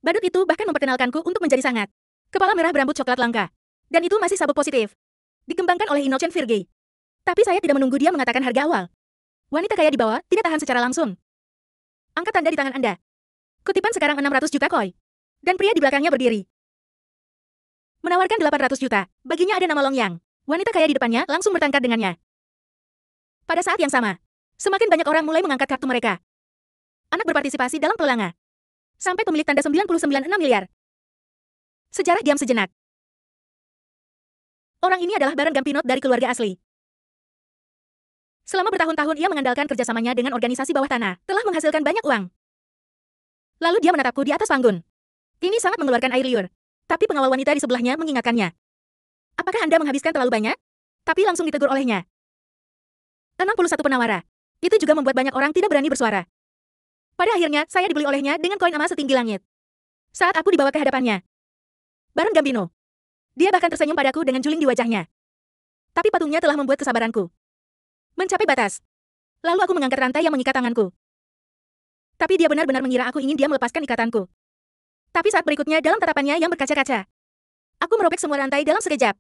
Badut itu bahkan memperkenalkanku untuk menjadi sangat. Kepala merah berambut coklat langka. Dan itu masih sabuk positif. Dikembangkan oleh Innocent Virgey. Tapi saya tidak menunggu dia mengatakan harga awal. Wanita kaya di bawah tidak tahan secara langsung. Angkat tanda di tangan Anda. Kutipan sekarang 600 juta koi. Dan pria di belakangnya berdiri. Menawarkan 800 juta. Baginya ada nama Long Yang. Wanita kaya di depannya langsung bertengkar dengannya. Pada saat yang sama, semakin banyak orang mulai mengangkat kartu mereka. Anak berpartisipasi dalam pelanga. Sampai pemilik tanda 99,6 miliar. Sejarah diam sejenak. Orang ini adalah Baron Gampinot dari keluarga asli. Selama bertahun-tahun ia mengandalkan kerjasamanya dengan organisasi bawah tanah, telah menghasilkan banyak uang. Lalu dia menatapku di atas panggung. Ini sangat mengeluarkan air liur. Tapi pengawal wanita di sebelahnya mengingatkannya. Apakah Anda menghabiskan terlalu banyak? Tapi langsung ditegur olehnya. 61 penawara. Itu juga membuat banyak orang tidak berani bersuara. Pada akhirnya, saya dibeli olehnya dengan koin emas setinggi langit. Saat aku dibawa ke hadapannya. Baron Gambino. Dia bahkan tersenyum padaku dengan juling di wajahnya. Tapi patungnya telah membuat kesabaranku mencapai batas. Lalu aku mengangkat rantai yang mengikat tanganku. Tapi dia benar-benar mengira aku ingin dia melepaskan ikatanku. Tapi saat berikutnya dalam tatapannya yang berkaca-kaca, aku merobek semua rantai dalam sekejap.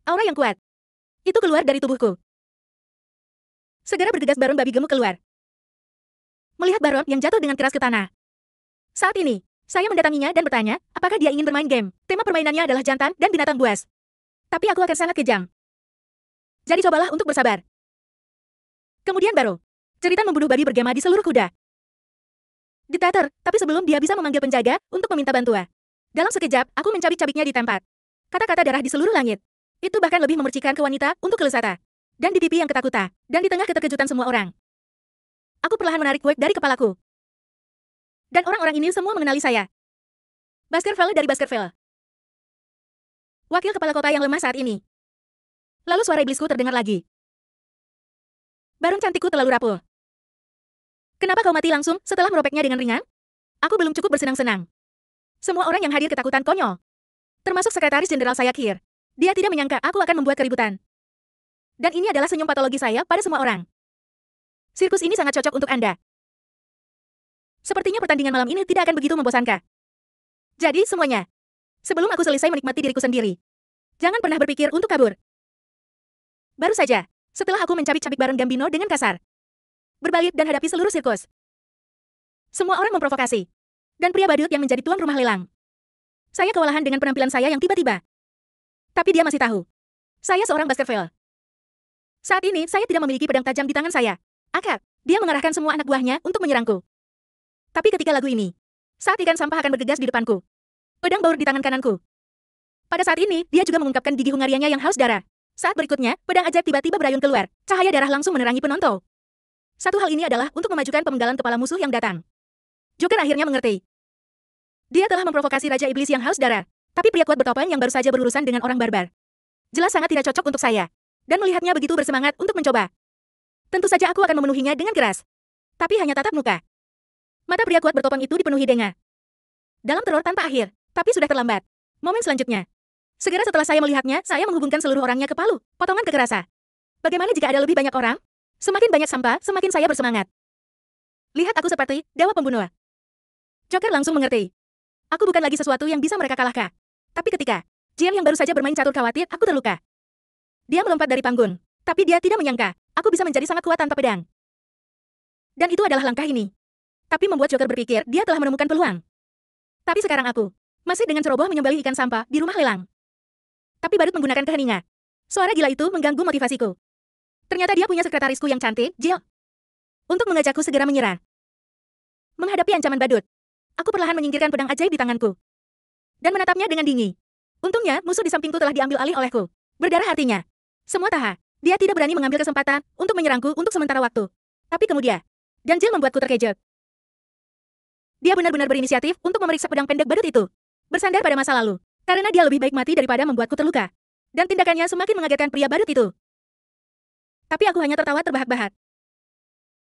Aura yang kuat. Itu keluar dari tubuhku. Segera bergegas Baron babi gemuk keluar. Melihat Baron yang jatuh dengan keras ke tanah. Saat ini, saya mendatanginya dan bertanya, apakah dia ingin bermain game. Tema permainannya adalah jantan dan binatang buas. Tapi aku akan sangat kejam. Jadi cobalah untuk bersabar. Kemudian baru, cerita membunuh babi bergema di seluruh kuda. Diktator, tapi sebelum dia bisa memanggil penjaga untuk meminta bantuan. Dalam sekejap, aku mencabik-cabiknya di tempat. Kata-kata darah di seluruh langit. Itu bahkan lebih memercikan ke wanita untuk kelesata. Dan di pipi yang ketakutan. Dan di tengah keterkejutan semua orang. Aku perlahan menarik wig dari kepalaku. Dan orang-orang ini semua mengenali saya. Baskerville dari Baskerville. Wakil kepala kota yang lemah saat ini. Lalu suara iblisku terdengar lagi. Baron cantikku terlalu rapuh. Kenapa kau mati langsung setelah merobeknya dengan ringan? Aku belum cukup bersenang-senang. Semua orang yang hadir ketakutan konyol. Termasuk sekretaris jenderal saya Kir. Dia tidak menyangka aku akan membuat keributan. Dan ini adalah senyum patologi saya pada semua orang. Sirkus ini sangat cocok untuk Anda. Sepertinya pertandingan malam ini tidak akan begitu membosankan. Jadi semuanya. Sebelum aku selesai menikmati diriku sendiri. Jangan pernah berpikir untuk kabur. Baru saja, setelah aku mencabik-cabik Baron Gambino dengan kasar. Berbalik dan hadapi seluruh sirkus. Semua orang memprovokasi. Dan pria badut yang menjadi tuan rumah lelang. Saya kewalahan dengan penampilan saya yang tiba-tiba. Tapi dia masih tahu. Saya seorang Baskerville. Saat ini, saya tidak memiliki pedang tajam di tangan saya. Akak, dia mengarahkan semua anak buahnya untuk menyerangku. Tapi ketika lagu ini, saat ikan sampah akan bergegas di depanku. Pedang baur di tangan kananku. Pada saat ini, dia juga mengungkapkan gigi Hungarianya yang haus darah. Saat berikutnya, pedang ajaib tiba-tiba berayun keluar. Cahaya darah langsung menerangi penonton. Satu hal ini adalah untuk memajukan pemenggalan kepala musuh yang datang. Joker akhirnya mengerti. Dia telah memprovokasi Raja Iblis yang haus darah. Tapi pria kuat bertopeng yang baru saja berurusan dengan orang barbar. Jelas sangat tidak cocok untuk saya. Dan melihatnya begitu bersemangat untuk mencoba. Tentu saja aku akan memenuhinya dengan keras. Tapi hanya tatap muka. Mata pria kuat bertopeng itu dipenuhi denga. Dalam teror tanpa akhir. Tapi sudah terlambat. Momen selanjutnya. Segera setelah saya melihatnya, saya menghubungkan seluruh orangnya ke palu, potongan kekerasa. Bagaimana jika ada lebih banyak orang? Semakin banyak sampah, semakin saya bersemangat. Lihat aku seperti dewa pembunuh. Joker langsung mengerti. Aku bukan lagi sesuatu yang bisa mereka kalahkan. Tapi ketika GM yang baru saja bermain catur khawatir, aku terluka. Dia melompat dari panggung. Tapi dia tidak menyangka, aku bisa menjadi sangat kuat tanpa pedang. Dan itu adalah langkah ini. Tapi membuat Joker berpikir, dia telah menemukan peluang. Tapi sekarang aku masih dengan ceroboh menyembelih ikan sampah di rumah lelang. Tapi badut menggunakan keheningan. Suara gila itu mengganggu motivasiku. Ternyata dia punya sekretarisku yang cantik, Jill. Untuk mengajakku segera menyerang. Menghadapi ancaman badut, aku perlahan menyingkirkan pedang ajaib di tanganku. Dan menatapnya dengan dingin. Untungnya, musuh di sampingku telah diambil alih olehku. Berdarah artinya. Semua tahan. Dia tidak berani mengambil kesempatan untuk menyerangku untuk sementara waktu. Tapi kemudian, dan Jill membuatku terkejut. Dia benar-benar berinisiatif untuk memeriksa pedang pendek badut itu. Bersandar pada masa lalu. Karena dia lebih baik mati daripada membuatku terluka. Dan tindakannya semakin mengagetkan pria badut itu. Tapi aku hanya tertawa terbahak-bahak.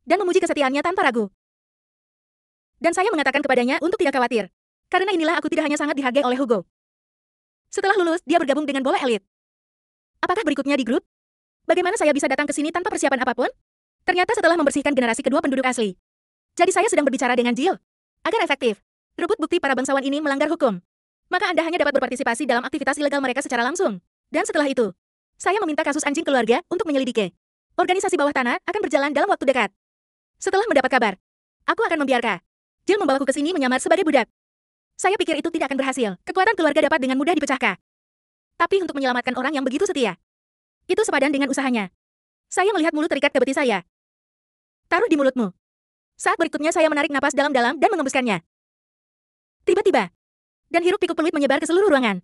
Dan memuji kesetiaannya tanpa ragu. Dan saya mengatakan kepadanya untuk tidak khawatir. Karena inilah aku tidak hanya sangat dihargai oleh Hugo. Setelah lulus, dia bergabung dengan bola elit. Apakah berikutnya di grup? Bagaimana saya bisa datang ke sini tanpa persiapan apapun? Ternyata setelah membersihkan generasi kedua penduduk asli. Jadi saya sedang berbicara dengan Jill. Agar efektif. Rebut bukti para bangsawan ini melanggar hukum. Maka Anda hanya dapat berpartisipasi dalam aktivitas ilegal mereka secara langsung. Dan setelah itu, saya meminta kasus anjing keluarga untuk menyelidiki. Organisasi bawah tanah akan berjalan dalam waktu dekat. Setelah mendapat kabar, aku akan membiarkan Jill membawaku ke sini menyamar sebagai budak. Saya pikir itu tidak akan berhasil. Kekuatan keluarga dapat dengan mudah dipecahkan. Tapi untuk menyelamatkan orang yang begitu setia, itu sepadan dengan usahanya. Saya melihat mulut terikat ke betis saya. Taruh di mulutmu. Saat berikutnya saya menarik napas dalam-dalam dan mengembuskannya. Tiba-tiba, dan hiruk-pikuk peluit menyebar ke seluruh ruangan.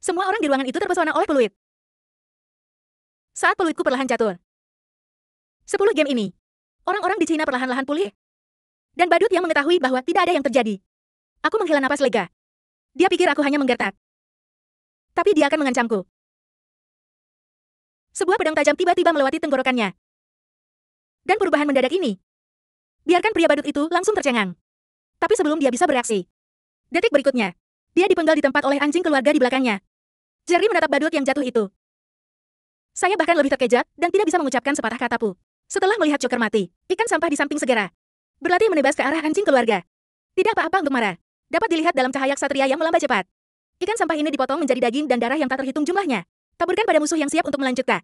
Semua orang di ruangan itu terpesona oleh peluit. Saat peluitku perlahan jatuh. 10 game ini, orang-orang di Cina perlahan-lahan pulih. Dan badut yang mengetahui bahwa tidak ada yang terjadi. Aku menghela napas lega. Dia pikir aku hanya menggertak. Tapi dia akan mengancamku. Sebuah pedang tajam tiba-tiba melewati tenggorokannya. Dan perubahan mendadak ini, biarkan pria badut itu langsung tercengang. Tapi sebelum dia bisa bereaksi, detik berikutnya, dia dipenggal di tempat oleh anjing keluarga di belakangnya. Jerry menatap badut yang jatuh itu. Saya bahkan lebih terkejut dan tidak bisa mengucapkan sepatah kata pun. Setelah melihat Joker mati, ikan sampah di samping segera berlatih menebas ke arah anjing keluarga. Tidak apa-apa untuk marah. Dapat dilihat dalam cahaya ksatria yang melambai cepat. Ikan sampah ini dipotong menjadi daging dan darah yang tak terhitung jumlahnya. Taburkan pada musuh yang siap untuk melanjutkan.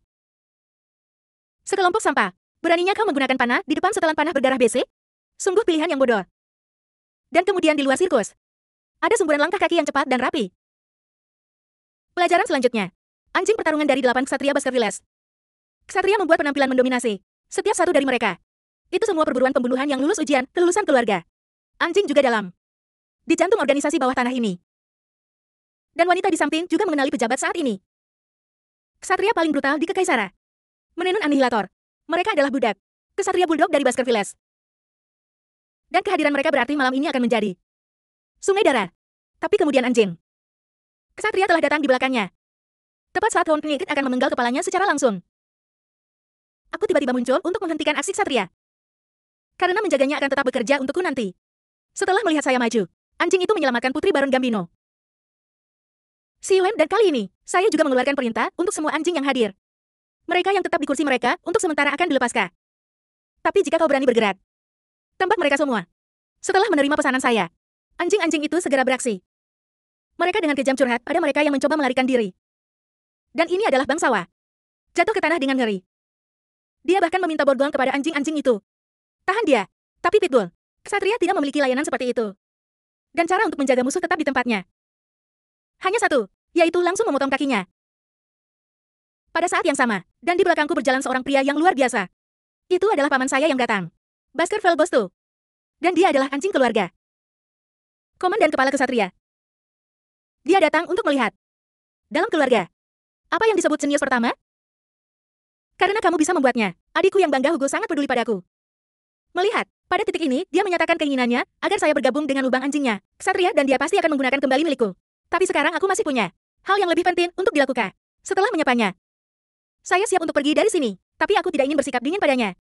Sekelompok sampah. Beraninya kau menggunakan panah di depan setelan panah berdarah BC? Sungguh pilihan yang bodoh. Dan kemudian di luar sirkus, ada semburan langkah kaki yang cepat dan rapi. Pelajaran selanjutnya. Anjing pertarungan dari 8 ksatria Baskervilles. Ksatria membuat penampilan mendominasi. Setiap satu dari mereka. Itu semua perburuan pembunuhan yang lulus ujian kelulusan keluarga. Anjing juga dalam di jantung organisasi bawah tanah ini. Dan wanita di samping juga mengenali pejabat saat ini. Ksatria paling brutal di Kekaisaran. Menenun anihilator. Mereka adalah budak. Ksatria bulldog dari Baskervilles. Dan kehadiran mereka berarti malam ini akan menjadi sungai darah. Tapi kemudian anjing. Ksatria telah datang di belakangnya. Tepat saat Hound Knight akan memenggal kepalanya secara langsung. Aku tiba-tiba muncul untuk menghentikan aksi Ksatria. Karena menjaganya akan tetap bekerja untukku nanti. Setelah melihat saya maju, anjing itu menyelamatkan Putri Baron Gambino. Dan kali ini, saya juga mengeluarkan perintah untuk semua anjing yang hadir. Mereka yang tetap di kursi mereka untuk sementara akan dilepaskan. Tapi jika kau berani bergerak, tembak mereka semua. Setelah menerima pesanan saya, anjing-anjing itu segera beraksi. Mereka dengan kejam curhat pada mereka yang mencoba melarikan diri. Dan ini adalah bangsawan. Jatuh ke tanah dengan ngeri. Dia bahkan meminta borgol kepada anjing-anjing itu. Tahan dia. Tapi Pitbull, ksatria tidak memiliki layanan seperti itu. Dan cara untuk menjaga musuh tetap di tempatnya. Hanya satu, yaitu langsung memotong kakinya. Pada saat yang sama, dan di belakangku berjalan seorang pria yang luar biasa. Itu adalah paman saya yang datang. Baskerville Bostu. Dan dia adalah anjing keluarga. Komandan kepala ksatria. Dia datang untuk melihat. Dalam keluarga, apa yang disebut senior pertama? Karena kamu bisa membuatnya, adikku yang bangga Hugo sangat peduli padaku. Melihat, pada titik ini, dia menyatakan keinginannya agar saya bergabung dengan lubang anjingnya, ksatria, dan dia pasti akan menggunakan kembali milikku. Tapi sekarang aku masih punya hal yang lebih penting untuk dilakukan. Setelah menyapanya, saya siap untuk pergi dari sini, tapi aku tidak ingin bersikap dingin padanya.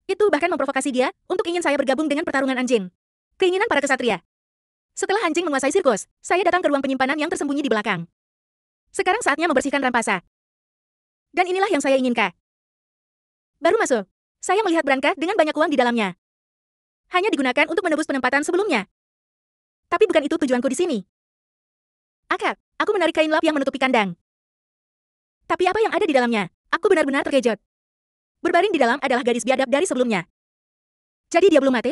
Itu bahkan memprovokasi dia untuk ingin saya bergabung dengan pertarungan anjing. Keinginan para ksatria. Setelah anjing menguasai sirkus, saya datang ke ruang penyimpanan yang tersembunyi di belakang. Sekarang saatnya membersihkan rampasan. Dan inilah yang saya inginkan. Baru masuk, saya melihat berangkat dengan banyak uang di dalamnya. Hanya digunakan untuk menebus penempatan sebelumnya. Tapi bukan itu tujuanku di sini. Aku menarik kain lap yang menutupi kandang. Tapi apa yang ada di dalamnya? Aku benar-benar terkejut. Berbaring di dalam adalah gadis biadab dari sebelumnya. Jadi dia belum mati?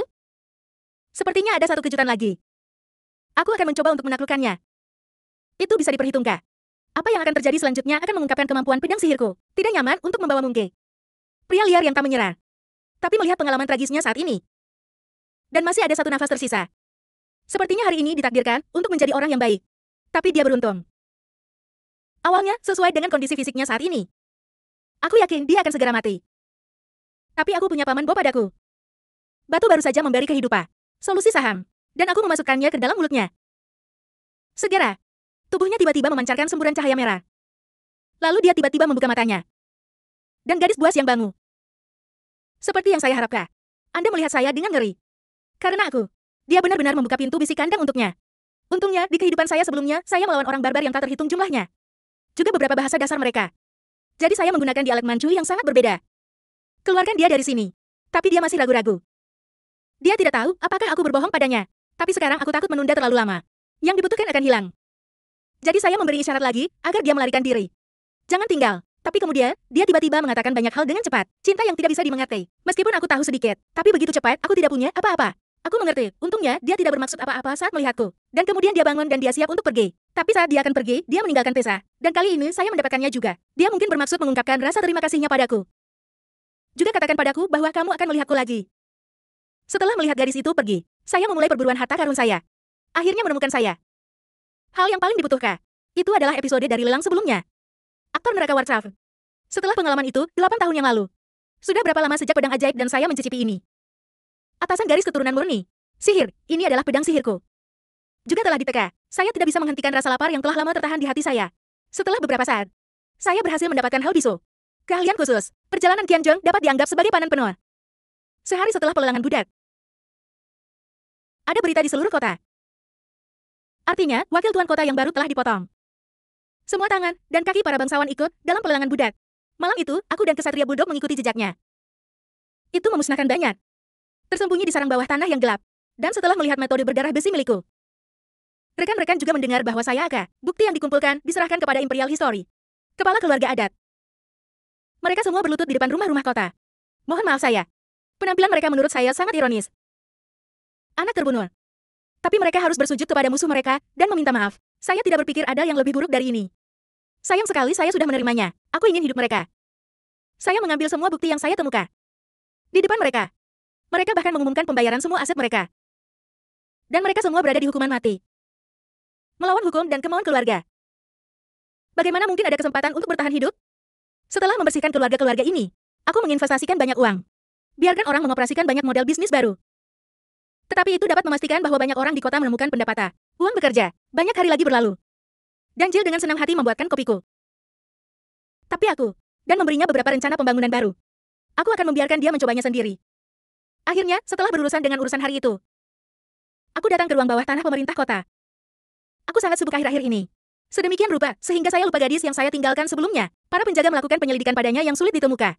Sepertinya ada satu kejutan lagi. Aku akan mencoba untuk menaklukkannya. Itu bisa diperhitungkan. Apa yang akan terjadi selanjutnya akan mengungkapkan kemampuan pedang sihirku. Tidak nyaman untuk membawa Mungge. Pria liar yang tak menyerah. Tapi melihat pengalaman tragisnya saat ini. Dan masih ada satu nafas tersisa. Sepertinya hari ini ditakdirkan untuk menjadi orang yang baik. Tapi dia beruntung. Awalnya, sesuai dengan kondisi fisiknya saat ini. Aku yakin dia akan segera mati. Tapi aku punya paman Bo padaku. Batu baru saja memberi kehidupan. Solusi saham. Dan aku memasukkannya ke dalam mulutnya. Segera. Tubuhnya tiba-tiba memancarkan semburan cahaya merah. Lalu dia tiba-tiba membuka matanya. Dan gadis buas yang bangu. Seperti yang saya harapkan. Anda melihat saya dengan ngeri. Karena dia benar-benar membuka pintu bisi kandang untuknya. Untungnya, di kehidupan saya sebelumnya, saya melawan orang barbar yang tak terhitung jumlahnya. Juga beberapa bahasa dasar mereka. Jadi saya menggunakan dialek Manchu yang sangat berbeda. Keluarkan dia dari sini. Tapi dia masih ragu-ragu. Dia tidak tahu apakah aku berbohong padanya. Tapi sekarang aku takut menunda terlalu lama. Yang dibutuhkan akan hilang. Jadi saya memberi isyarat lagi, agar dia melarikan diri. Jangan tinggal. Tapi kemudian, dia tiba-tiba mengatakan banyak hal dengan cepat. Cinta yang tidak bisa dimengerti. Meskipun aku tahu sedikit, tapi begitu cepat, aku tidak punya apa-apa. Aku mengerti. Untungnya, dia tidak bermaksud apa-apa saat melihatku. Dan kemudian dia bangun dan dia siap untuk pergi. Tapi saat dia akan pergi, dia meninggalkan Tessa. Dan kali ini saya mendapatkannya juga. Dia mungkin bermaksud mengungkapkan rasa terima kasihnya padaku. Juga katakan padaku bahwa kamu akan melihatku lagi. Setelah melihat gadis itu pergi, saya memulai perburuan harta karun saya. Akhirnya menemukan saya. Hal yang paling dibutuhkan, itu adalah episode dari lelang sebelumnya. Aktor neraka Warcraft. Setelah pengalaman itu, 8 tahun yang lalu. Sudah berapa lama sejak pedang ajaib dan saya mencicipi ini? Atasan garis keturunan murni. Sihir, ini adalah pedang sihirku. Juga telah diteka, saya tidak bisa menghentikan rasa lapar yang telah lama tertahan di hati saya. Setelah beberapa saat, saya berhasil mendapatkan hal bisu. Keahlian khusus, perjalanan Qianzhong dapat dianggap sebagai panen penuh. Sehari setelah pelelangan budak, ada berita di seluruh kota. Artinya, wakil tuan kota yang baru telah dipotong. Semua tangan dan kaki para bangsawan ikut dalam pelelangan budak. Malam itu, aku dan kesatria Buldog mengikuti jejaknya. Itu memusnahkan banyak. Tersembunyi di sarang bawah tanah yang gelap. Dan setelah melihat metode berdarah besi milikku, rekan-rekan juga mendengar bahwa saya Aka. Bukti yang dikumpulkan diserahkan kepada Imperial History. Kepala keluarga adat. Mereka semua berlutut di depan rumah-rumah kota. Mohon maaf saya. Penampilan mereka menurut saya sangat ironis. Anak terbunuh. Tapi mereka harus bersujud kepada musuh mereka dan meminta maaf. Saya tidak berpikir ada yang lebih buruk dari ini. Sayang sekali saya sudah menerimanya. Aku ingin hidup mereka. Saya mengambil semua bukti yang saya temukan. Di depan mereka. Mereka bahkan mengumumkan pembayaran semua aset mereka. Dan mereka semua berada di hukuman mati. Melawan hukum dan kemauan keluarga. Bagaimana mungkin ada kesempatan untuk bertahan hidup? Setelah membersihkan keluarga-keluarga ini, aku menginvestasikan banyak uang. Biarkan orang mengoperasikan banyak model bisnis baru. Tetapi itu dapat memastikan bahwa banyak orang di kota menemukan pendapatan. Uang bekerja. Banyak hari lagi berlalu. Dan Jill dengan senang hati membuatkan kopiku. Tapi aku, dan memberinya beberapa rencana pembangunan baru. Aku akan membiarkan dia mencobanya sendiri. Akhirnya, setelah berurusan dengan urusan hari itu, aku datang ke ruang bawah tanah pemerintah kota. Aku sangat sibuk akhir-akhir ini. Sedemikian rupa, sehingga saya lupa gadis yang saya tinggalkan sebelumnya. Para penjaga melakukan penyelidikan padanya yang sulit ditemukan.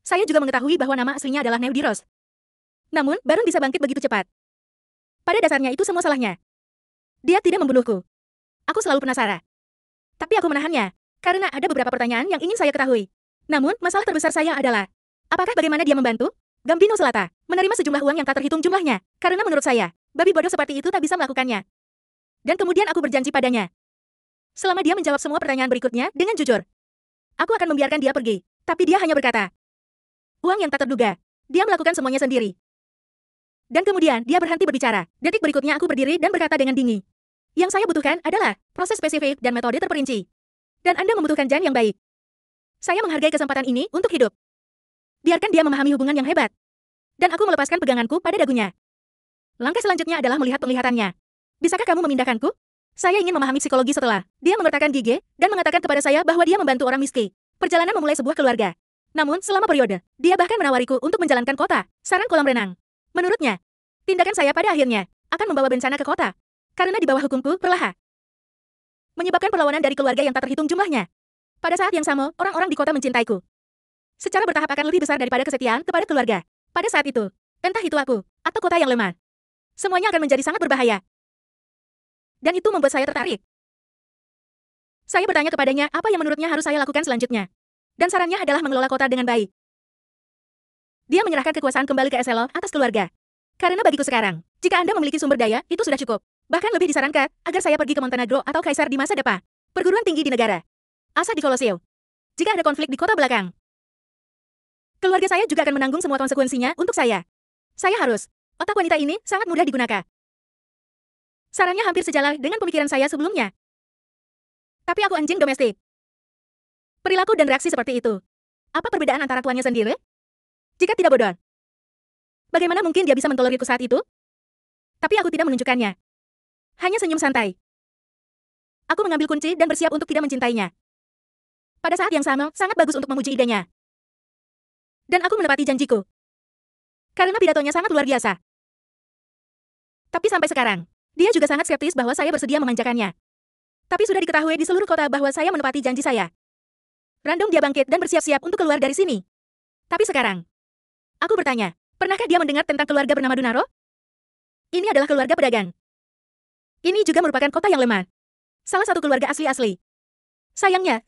Saya juga mengetahui bahwa nama aslinya adalah Neudiros. Namun, Baron bisa bangkit begitu cepat. Pada dasarnya itu semua salahnya. Dia tidak membunuhku. Aku selalu penasaran. Tapi aku menahannya, karena ada beberapa pertanyaan yang ingin saya ketahui. Namun, masalah terbesar saya adalah, apakah bagaimana dia membantu? Gambino Selata menerima sejumlah uang yang tak terhitung jumlahnya, karena menurut saya, babi bodoh seperti itu tak bisa melakukannya. Dan kemudian aku berjanji padanya. Selama dia menjawab semua pertanyaan berikutnya dengan jujur, aku akan membiarkan dia pergi. Tapi dia hanya berkata, uang yang tak terduga. Dia melakukan semuanya sendiri. Dan kemudian, dia berhenti berbicara. Detik berikutnya aku berdiri dan berkata dengan dingin. Yang saya butuhkan adalah proses spesifik dan metode terperinci. Dan Anda membutuhkan Jan yang baik. Saya menghargai kesempatan ini untuk hidup. Biarkan dia memahami hubungan yang hebat. Dan aku melepaskan peganganku pada dagunya. Langkah selanjutnya adalah melihat penglihatannya. Bisakah kamu memindahkanku? Saya ingin memahami psikologi setelah. Dia mengertakkan gigi dan mengatakan kepada saya bahwa dia membantu orang miskin. Perjalanan memulai sebuah keluarga. Namun, selama periode, dia bahkan menawariku untuk menjalankan kota, sarang kolam renang. Menurutnya, tindakan saya pada akhirnya akan membawa bencana ke kota. Karena di bawah hukumku, perlahan menyebabkan perlawanan dari keluarga yang tak terhitung jumlahnya. Pada saat yang sama, orang-orang di kota mencintaiku. Secara bertahap akan lebih besar daripada kesetiaan kepada keluarga. Pada saat itu, entah itu aku, atau kota yang lemah, semuanya akan menjadi sangat berbahaya. Dan itu membuat saya tertarik. Saya bertanya kepadanya apa yang menurutnya harus saya lakukan selanjutnya. Dan sarannya adalah mengelola kota dengan baik. Dia menyerahkan kekuasaan kembali ke Eselov atas keluarga. Karena bagiku sekarang, jika Anda memiliki sumber daya, itu sudah cukup. Bahkan lebih disarankan, agar saya pergi ke Montenegro atau Kaisar di masa depan. Perguruan tinggi di negara. Asah di Koloseo. Jika ada konflik di kota belakang, keluarga saya juga akan menanggung semua konsekuensinya untuk saya. Saya harus. Otak wanita ini sangat mudah digunakan. Sarannya hampir sejalan dengan pemikiran saya sebelumnya. Tapi aku anjing domestik. Perilaku dan reaksi seperti itu. Apa perbedaan antara tuannya sendiri? Jika tidak bodoh, bagaimana mungkin dia bisa mentolerirku saat itu? Tapi aku tidak menunjukkannya. Hanya senyum santai. Aku mengambil kunci dan bersiap untuk tidak mencintainya. Pada saat yang sama, sangat bagus untuk memuji idenya. Dan aku menepati janjiku. Karena pidatonya sangat luar biasa. Tapi sampai sekarang, dia juga sangat skeptis bahwa saya bersedia memanjakannya. Tapi sudah diketahui di seluruh kota bahwa saya menepati janji saya. Random dia bangkit dan bersiap-siap untuk keluar dari sini. Tapi sekarang, aku bertanya, pernahkah dia mendengar tentang keluarga bernama Dunaro? Ini adalah keluarga pedagang. Ini juga merupakan kota yang lemah. Salah satu keluarga asli-asli. Sayangnya,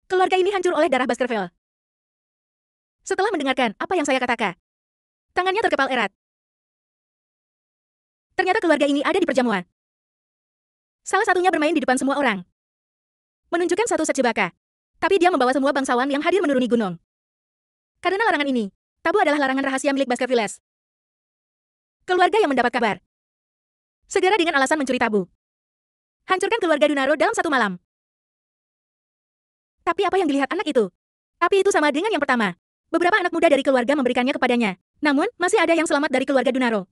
keluarga ini hancur oleh darah Baskerville. Setelah mendengarkan apa yang saya katakan, tangannya terkepal erat. Ternyata keluarga ini ada di perjamuan. Salah satunya bermain di depan semua orang. Menunjukkan satu set Chewbacca. Tapi dia membawa semua bangsawan yang hadir menuruni gunung. Karena larangan ini, tabu adalah larangan rahasia milik Baskervilles. Keluarga yang mendapat kabar segera dengan alasan mencuri tabu. Hancurkan keluarga Dunaro dalam satu malam. Tapi apa yang dilihat anak itu? Tapi itu sama dengan yang pertama. Beberapa anak muda dari keluarga memberikannya kepadanya. Namun, masih ada yang selamat dari keluarga Dunaro.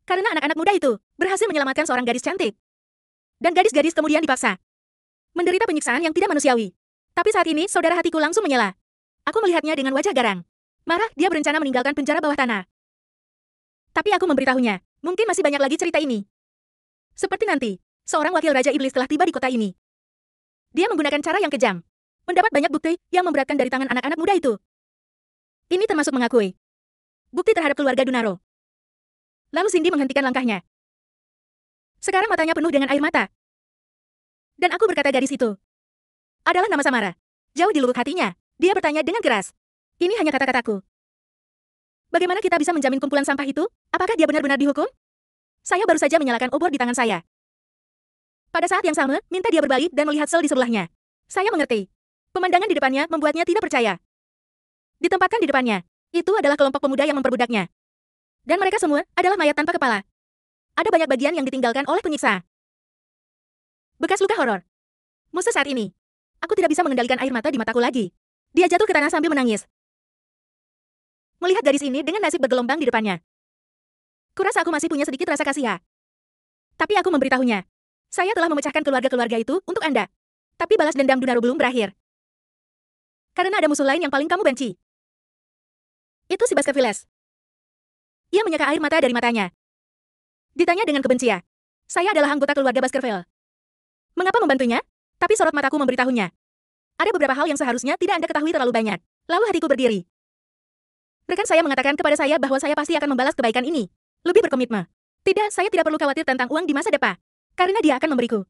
Karena anak-anak muda itu berhasil menyelamatkan seorang gadis cantik. Dan gadis-gadis kemudian dipaksa menderita penyiksaan yang tidak manusiawi. Tapi saat ini, saudara hatiku langsung menyala. Aku melihatnya dengan wajah garang. Marah, dia berencana meninggalkan penjara bawah tanah. Tapi aku memberitahunya, mungkin masih banyak lagi cerita ini. Seperti nanti, seorang wakil Raja Iblis telah tiba di kota ini. Dia menggunakan cara yang kejam. Mendapat banyak bukti yang memberatkan dari tangan anak-anak muda itu. Ini termasuk mengakui bukti terhadap keluarga Dunaro. Lalu Cindy menghentikan langkahnya. Sekarang matanya penuh dengan air mata. Dan aku berkata gadis itu adalah nama Samara. Jauh di lubuk hatinya, dia bertanya dengan keras. Ini hanya kata-kataku. Bagaimana kita bisa menjamin kumpulan sampah itu? Apakah dia benar-benar dihukum? Saya baru saja menyalakan obor di tangan saya. Pada saat yang sama, minta dia berbalik dan melihat sel di sebelahnya. Saya mengerti. Pemandangan di depannya membuatnya tidak percaya. Ditempatkan di depannya, itu adalah kelompok pemuda yang memperbudaknya. Dan mereka semua adalah mayat tanpa kepala. Ada banyak bagian yang ditinggalkan oleh penyiksa. Bekas luka horor. Musuh saat ini. Aku tidak bisa mengendalikan air mata di mataku lagi. Dia jatuh ke tanah sambil menangis. Melihat gadis ini dengan nasib bergelombang di depannya. Kurasa aku masih punya sedikit rasa kasihan. Tapi aku memberitahunya. Saya telah memecahkan keluarga-keluarga itu untuk Anda. Tapi balas dendam Dunaro belum berakhir. Karena ada musuh lain yang paling kamu benci. Itu si Baskervilles. Ia menyeka air mata dari matanya. Ditanya dengan kebencian. Saya adalah anggota keluarga Baskerville. Mengapa membantunya? Tapi sorot mataku memberitahunya. Ada beberapa hal yang seharusnya tidak Anda ketahui terlalu banyak. Lalu hatiku berdiri. Rekan saya mengatakan kepada saya bahwa saya pasti akan membalas kebaikan ini. Lebih berkomitmen. Tidak, saya tidak perlu khawatir tentang uang di masa depan. Karena dia akan memberiku.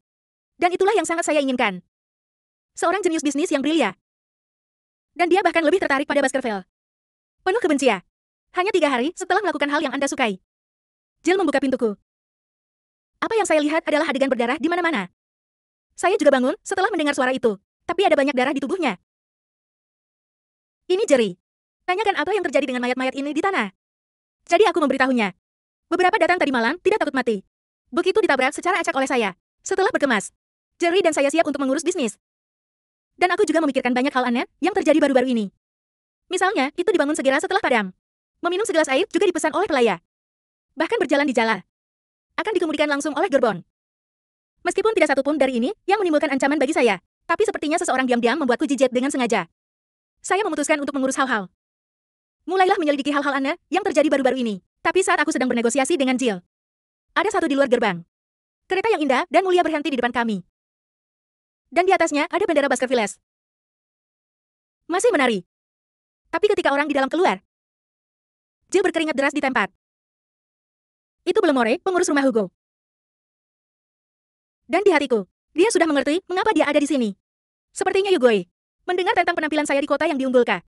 Dan itulah yang sangat saya inginkan. Seorang jenius bisnis yang brilian. Dan dia bahkan lebih tertarik pada Baskerville. Penuh kebencian. Hanya 3 hari setelah melakukan hal yang Anda sukai. Jill membuka pintuku. Apa yang saya lihat adalah adegan berdarah di mana-mana. Saya juga bangun setelah mendengar suara itu. Tapi ada banyak darah di tubuhnya. Ini Jerry. Tanyakan apa yang terjadi dengan mayat-mayat ini di tanah. Jadi aku memberitahunya. Beberapa datang tadi malam tidak takut mati. Begitu ditabrak secara acak oleh saya. Setelah berkemas, Jerry dan saya siap untuk mengurus bisnis. Dan aku juga memikirkan banyak hal aneh yang terjadi baru-baru ini. Misalnya, itu dibangun segera setelah padam. Meminum segelas air juga dipesan oleh pelayan. Bahkan berjalan di jalan. Akan dikemudikan langsung oleh gerbong. Meskipun tidak satu pun dari ini yang menimbulkan ancaman bagi saya, tapi sepertinya seseorang diam-diam membuatku jijik dengan sengaja. Saya memutuskan untuk mengurus hal-hal. Mulailah menyelidiki hal-hal aneh yang terjadi baru-baru ini. Tapi saat aku sedang bernegosiasi dengan Jill, ada satu di luar gerbang. Kereta yang indah dan mulia berhenti di depan kami. Dan di atasnya ada bendera Baskervilles. Masih menari. Tapi ketika orang di dalam keluar, Jill berkeringat deras di tempat. Itu Belmore, pengurus rumah Hugo. Dan di hatiku, dia sudah mengerti mengapa dia ada di sini. Sepertinya Yugoi mendengar tentang penampilan saya di kota yang diunggulkan.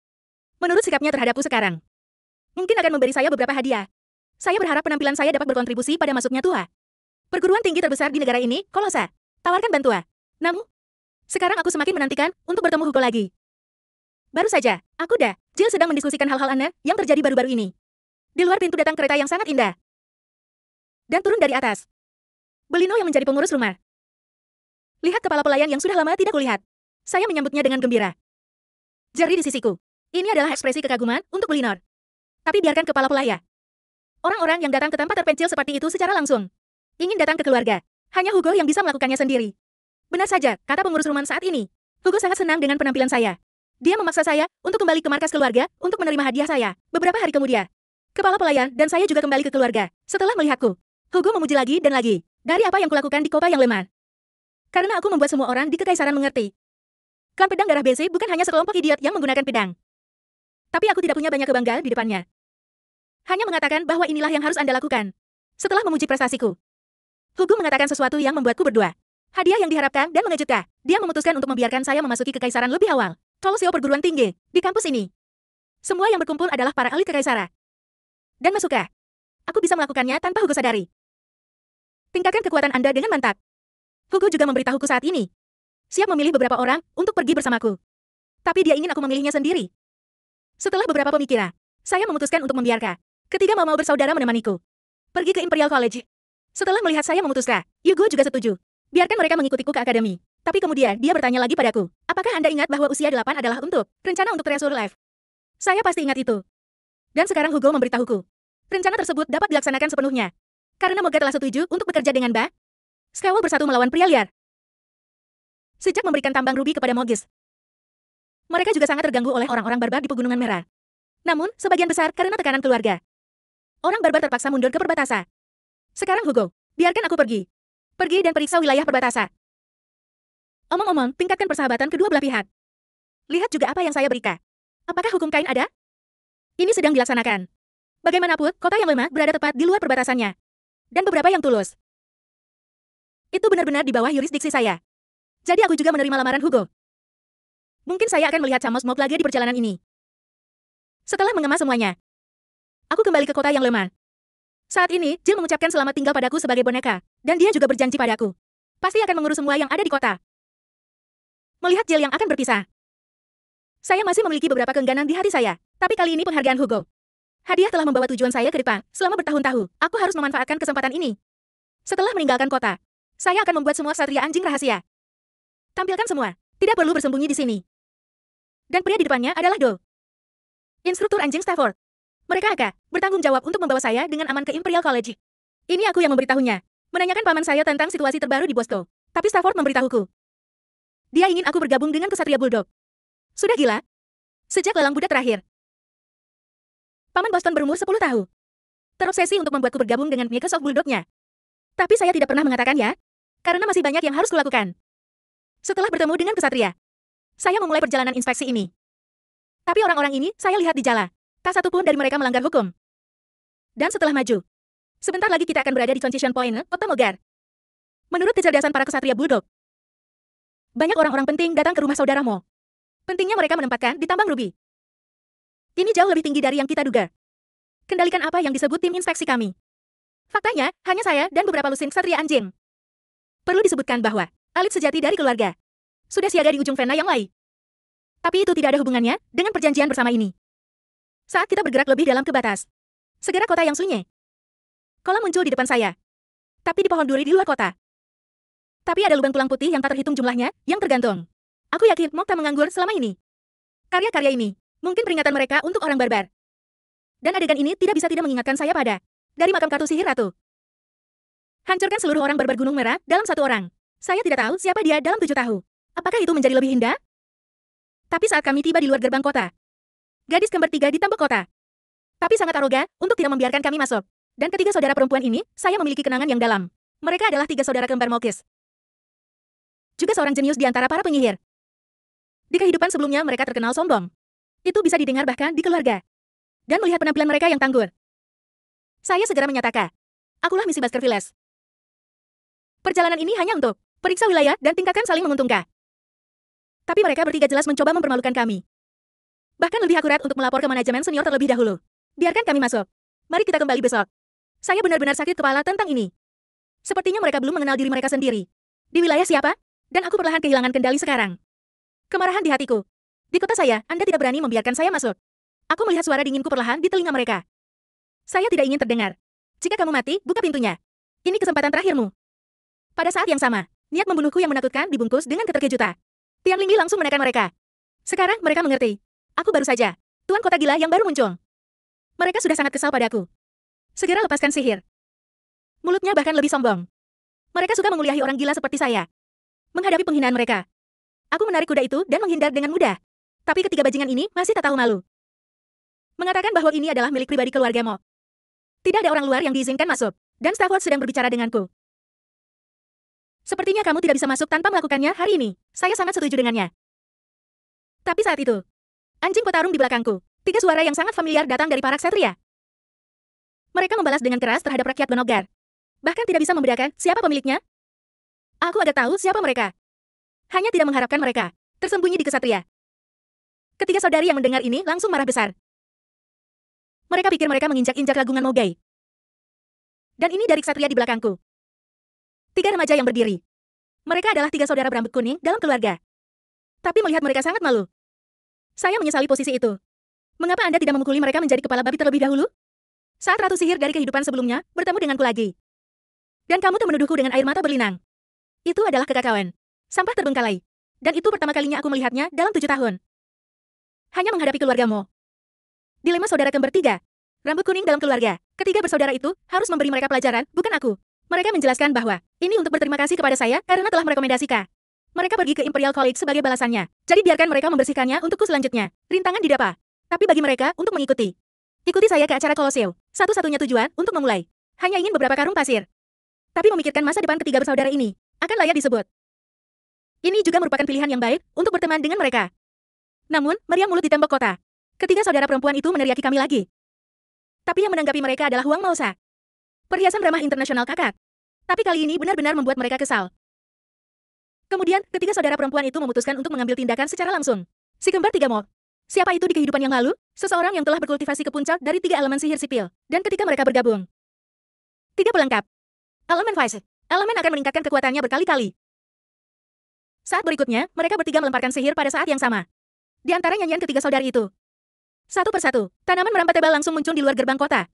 Menurut sikapnya terhadapku sekarang, mungkin akan memberi saya beberapa hadiah. Saya berharap penampilan saya dapat berkontribusi pada masuknya Tua. Perguruan tinggi terbesar di negara ini, Kolosa. Tawarkan bantuan. Namun, sekarang aku semakin menantikan untuk bertemu Hugo lagi. Baru saja, aku dan Jill sedang mendiskusikan hal-hal aneh yang terjadi baru-baru ini. Di luar pintu datang kereta yang sangat indah. Dan turun dari atas Belino yang menjadi pengurus rumah. Lihat kepala pelayan yang sudah lama tidak kulihat. Saya menyambutnya dengan gembira. Jerry di sisiku. Ini adalah ekspresi kekaguman untuk Belinor. Tapi biarkan kepala pelayan. Orang-orang yang datang ke tempat terpencil seperti itu secara langsung ingin datang ke keluarga. Hanya Hugo yang bisa melakukannya sendiri. Benar saja, kata pengurus rumah saat ini. Hugo sangat senang dengan penampilan saya. Dia memaksa saya untuk kembali ke markas keluarga untuk menerima hadiah saya. Beberapa hari kemudian, kepala pelayan dan saya juga kembali ke keluarga. Setelah melihatku, Hugo memuji lagi dan lagi. Dari apa yang kulakukan di kota yang lemah. Karena aku membuat semua orang di kekaisaran mengerti. Klan pedang darah besi bukan hanya sekelompok idiot yang menggunakan pedang. Tapi aku tidak punya banyak kebanggaan di depannya. Hanya mengatakan bahwa inilah yang harus Anda lakukan. Setelah memuji prestasiku, Hugo mengatakan sesuatu yang membuatku berdua. Hadiah yang diharapkan dan mengejutkan. Dia memutuskan untuk membiarkan saya memasuki kekaisaran lebih awal. Koloseo perguruan tinggi di kampus ini. Semua yang berkumpul adalah para ahli kekaisaran. Dan masaskah? Aku bisa melakukannya tanpa Hugo sadari. Tingkatkan kekuatan Anda dengan mantap. Hugo juga memberitahuku saat ini. Siap memilih beberapa orang untuk pergi bersamaku. Tapi dia ingin aku memilihnya sendiri. Setelah beberapa pemikiran, saya memutuskan untuk membiarkan ketiga mau bersaudara menemaniku pergi ke Imperial College. Setelah melihat saya memutuskan, Hugo juga setuju. Biarkan mereka mengikutiku ke akademi. Tapi kemudian dia bertanya lagi padaku, apakah Anda ingat bahwa usia 8 adalah untuk rencana untuk Treasure Life? Saya pasti ingat itu. Dan sekarang Hugo memberitahuku. Rencana tersebut dapat dilaksanakan sepenuhnya. Karena Moga telah setuju untuk bekerja dengan Ba Skywal bersatu melawan pria liar. Sejak memberikan tambang ruby kepada Mogis, mereka juga sangat terganggu oleh orang-orang barbar di Pegunungan Merah. Namun, sebagian besar karena tekanan keluarga. Orang barbar terpaksa mundur ke perbatasan. Sekarang Hugo, biarkan aku pergi. Pergi dan periksa wilayah perbatasan. Omong-omong, tingkatkan persahabatan kedua belah pihak. Lihat juga apa yang saya berikan. Apakah hukum Kain ada? Ini sedang dilaksanakan. Bagaimanapun, kota yang lemah berada tepat di luar perbatasannya. Dan beberapa yang tulus. Itu benar-benar di bawah yurisdiksi saya. Jadi aku juga menerima lamaran Hugo. Mungkin saya akan melihat Chamos Mok lagi di perjalanan ini. Setelah mengemas semuanya, aku kembali ke kota yang lemah. Saat ini, Jill mengucapkan selamat tinggal padaku sebagai boneka, dan dia juga berjanji padaku. Pasti akan mengurus semua yang ada di kota. Melihat Jill yang akan berpisah, saya masih memiliki beberapa keengganan di hati saya, tapi kali ini penghargaan Hugo. Hadiah telah membawa tujuan saya ke depan selama bertahun-tahun. Aku harus memanfaatkan kesempatan ini. Setelah meninggalkan kota, saya akan membuat semua ksatria anjing rahasia. Tampilkan semua, tidak perlu bersembunyi di sini. Dan pria di depannya adalah Do, instruktur anjing Stafford. Mereka akan bertanggung jawab untuk membawa saya dengan aman ke Imperial College. Ini aku yang memberitahunya. Menanyakan paman saya tentang situasi terbaru di Bosco. Tapi Stafford memberitahuku. Dia ingin aku bergabung dengan Kesatria Bulldog. Sudah gila? Sejak lelang budak terakhir. Paman Boston berumur 10 tahun. Terobsesi untuk membuatku bergabung dengan Makers of Bulldog-nya. Tapi saya tidak pernah mengatakan ya. Karena masih banyak yang harus kulakukan. Setelah bertemu dengan Kesatria, saya memulai perjalanan inspeksi ini. Tapi orang-orang ini saya lihat di jalan. Tak satu pun dari mereka melanggar hukum. Dan setelah maju, sebentar lagi kita akan berada di Transition Point, kota Mogar. Menurut kecerdasan para Kesatria Bulldog, banyak orang-orang penting datang ke rumah saudara Mo. Pentingnya mereka menempatkan di tambang ruby. Ini jauh lebih tinggi dari yang kita duga. Kendalikan apa yang disebut tim inspeksi kami. Faktanya, hanya saya dan beberapa lusin Ksatria anjing. Perlu disebutkan bahwa elit sejati dari keluarga sudah siaga di ujung Vena yang lain. Tapi itu tidak ada hubungannya dengan perjanjian bersama ini. Saat kita bergerak lebih dalam ke batas, segera kota yang sunyi. Kolam muncul di depan saya. Tapi di pohon duri di luar kota. Tapi ada lubang tulang putih yang tak terhitung jumlahnya, yang tergantung. Aku yakin Mok tak menganggur selama ini. Karya-karya ini, mungkin peringatan mereka untuk orang barbar. Dan adegan ini tidak bisa tidak mengingatkan saya pada dari makam Kartu Sihir Ratu. Hancurkan seluruh orang barbar Gunung Merah dalam satu orang. Saya tidak tahu siapa dia dalam 7 tahun. Apakah itu menjadi lebih indah? Tapi saat kami tiba di luar gerbang kota, gadis kembar 3 di tembok kota. Tapi sangat arogan untuk tidak membiarkan kami masuk. Dan ketiga saudara perempuan ini, saya memiliki kenangan yang dalam. Mereka adalah 3 saudara kembar Mokis. Juga seorang jenius di antara para penyihir. Di kehidupan sebelumnya mereka terkenal sombong. Itu bisa didengar bahkan di keluarga. Dan melihat penampilan mereka yang tangguh, saya segera menyatakan, akulah misi Baskervilles. Perjalanan ini hanya untuk periksa wilayah dan tingkatkan saling menguntungkan. Tapi mereka bertiga jelas mencoba mempermalukan kami. Bahkan lebih akurat untuk melapor ke manajemen senior terlebih dahulu. Biarkan kami masuk. Mari kita kembali besok. Saya benar-benar sakit kepala tentang ini. Sepertinya mereka belum mengenal diri mereka sendiri. Di wilayah siapa? Dan aku perlahan kehilangan kendali sekarang. Kemarahan di hatiku. Di kota saya, Anda tidak berani membiarkan saya masuk. Aku melihat suara dinginku perlahan di telinga mereka. Saya tidak ingin terdengar. Jika kamu mati, buka pintunya. Ini kesempatan terakhirmu. Pada saat yang sama, niat membunuhku yang menakutkan dibungkus dengan keterkejutan. Tian Lingyi langsung menekan mereka. Sekarang mereka mengerti. Aku baru saja tuan kota gila yang baru muncul. Mereka sudah sangat kesal padaku. Segera lepaskan sihir. Mulutnya bahkan lebih sombong. Mereka suka menguliahi orang gila seperti saya. Menghadapi penghinaan mereka, aku menarik kuda itu dan menghindar dengan mudah. Tapi ketiga bajingan ini masih tak tahu malu. Mengatakan bahwa ini adalah milik pribadi keluarga Mo. Tidak ada orang luar yang diizinkan masuk. Dan Stafford sedang berbicara denganku. Sepertinya kamu tidak bisa masuk tanpa melakukannya hari ini. Saya sangat setuju dengannya. Tapi saat itu, anjing petarung di belakangku. 3 suara yang sangat familiar datang dari para ksatria. Mereka membalas dengan keras terhadap rakyat Benogar. Bahkan tidak bisa membedakan siapa pemiliknya. Aku agak tahu siapa mereka. Hanya tidak mengharapkan mereka tersembunyi di kesatria. Ketiga saudari yang mendengar ini langsung marah besar. Mereka pikir mereka menginjak-injak ragungan Mogai. Dan ini dari ksatria di belakangku. Tiga remaja yang berdiri. Mereka adalah tiga saudara berambut kuning dalam keluarga. Tapi melihat mereka sangat malu. Saya menyesali posisi itu. Mengapa Anda tidak memukuli mereka menjadi kepala babi terlebih dahulu? Saat Ratu Sihir dari kehidupan sebelumnya bertemu denganku lagi. Dan kamu menuduhku dengan air mata berlinang. Itu adalah kekacauan. Sampah terbengkalai. Dan itu pertama kalinya aku melihatnya dalam 7 tahun. Hanya menghadapi keluargamu. Dilema saudara kembar tiga. Rambut kuning dalam keluarga. Ketiga bersaudara itu harus memberi mereka pelajaran, bukan aku. Mereka menjelaskan bahwa ini untuk berterima kasih kepada saya karena telah merekomendasikan. Mereka pergi ke Imperial College sebagai balasannya. Jadi biarkan mereka membersihkannya untukku selanjutnya. Rintangan didapa. Tapi bagi mereka untuk mengikuti. Ikuti saya ke acara Koloseu. Satu-satunya tujuan untuk memulai. Hanya ingin beberapa karung pasir. Tapi memikirkan masa depan ketiga bersaudara ini akan layak disebut. Ini juga merupakan pilihan yang baik untuk berteman dengan mereka. Namun, meriam mulut di tembok kota. Ketiga saudara perempuan itu meneriaki kami lagi. Tapi yang menanggapi mereka adalah Huang Mausa. Perhiasan ramah internasional kakak. Tapi kali ini benar-benar membuat mereka kesal. Kemudian, ketiga saudara perempuan itu memutuskan untuk mengambil tindakan secara langsung. Si kembar tiga Mo. Siapa itu di kehidupan yang lalu? Seseorang yang telah berkultivasi ke puncak dari tiga elemen sihir sipil. Dan ketika mereka bergabung. Tiga pelengkap. Elemen Vice. Elemen akan meningkatkan kekuatannya berkali-kali. Saat berikutnya, mereka bertiga melemparkan sihir pada saat yang sama. Di antara nyanyian ketiga saudari itu. Satu persatu, tanaman merambat tebal langsung muncul di luar gerbang kota.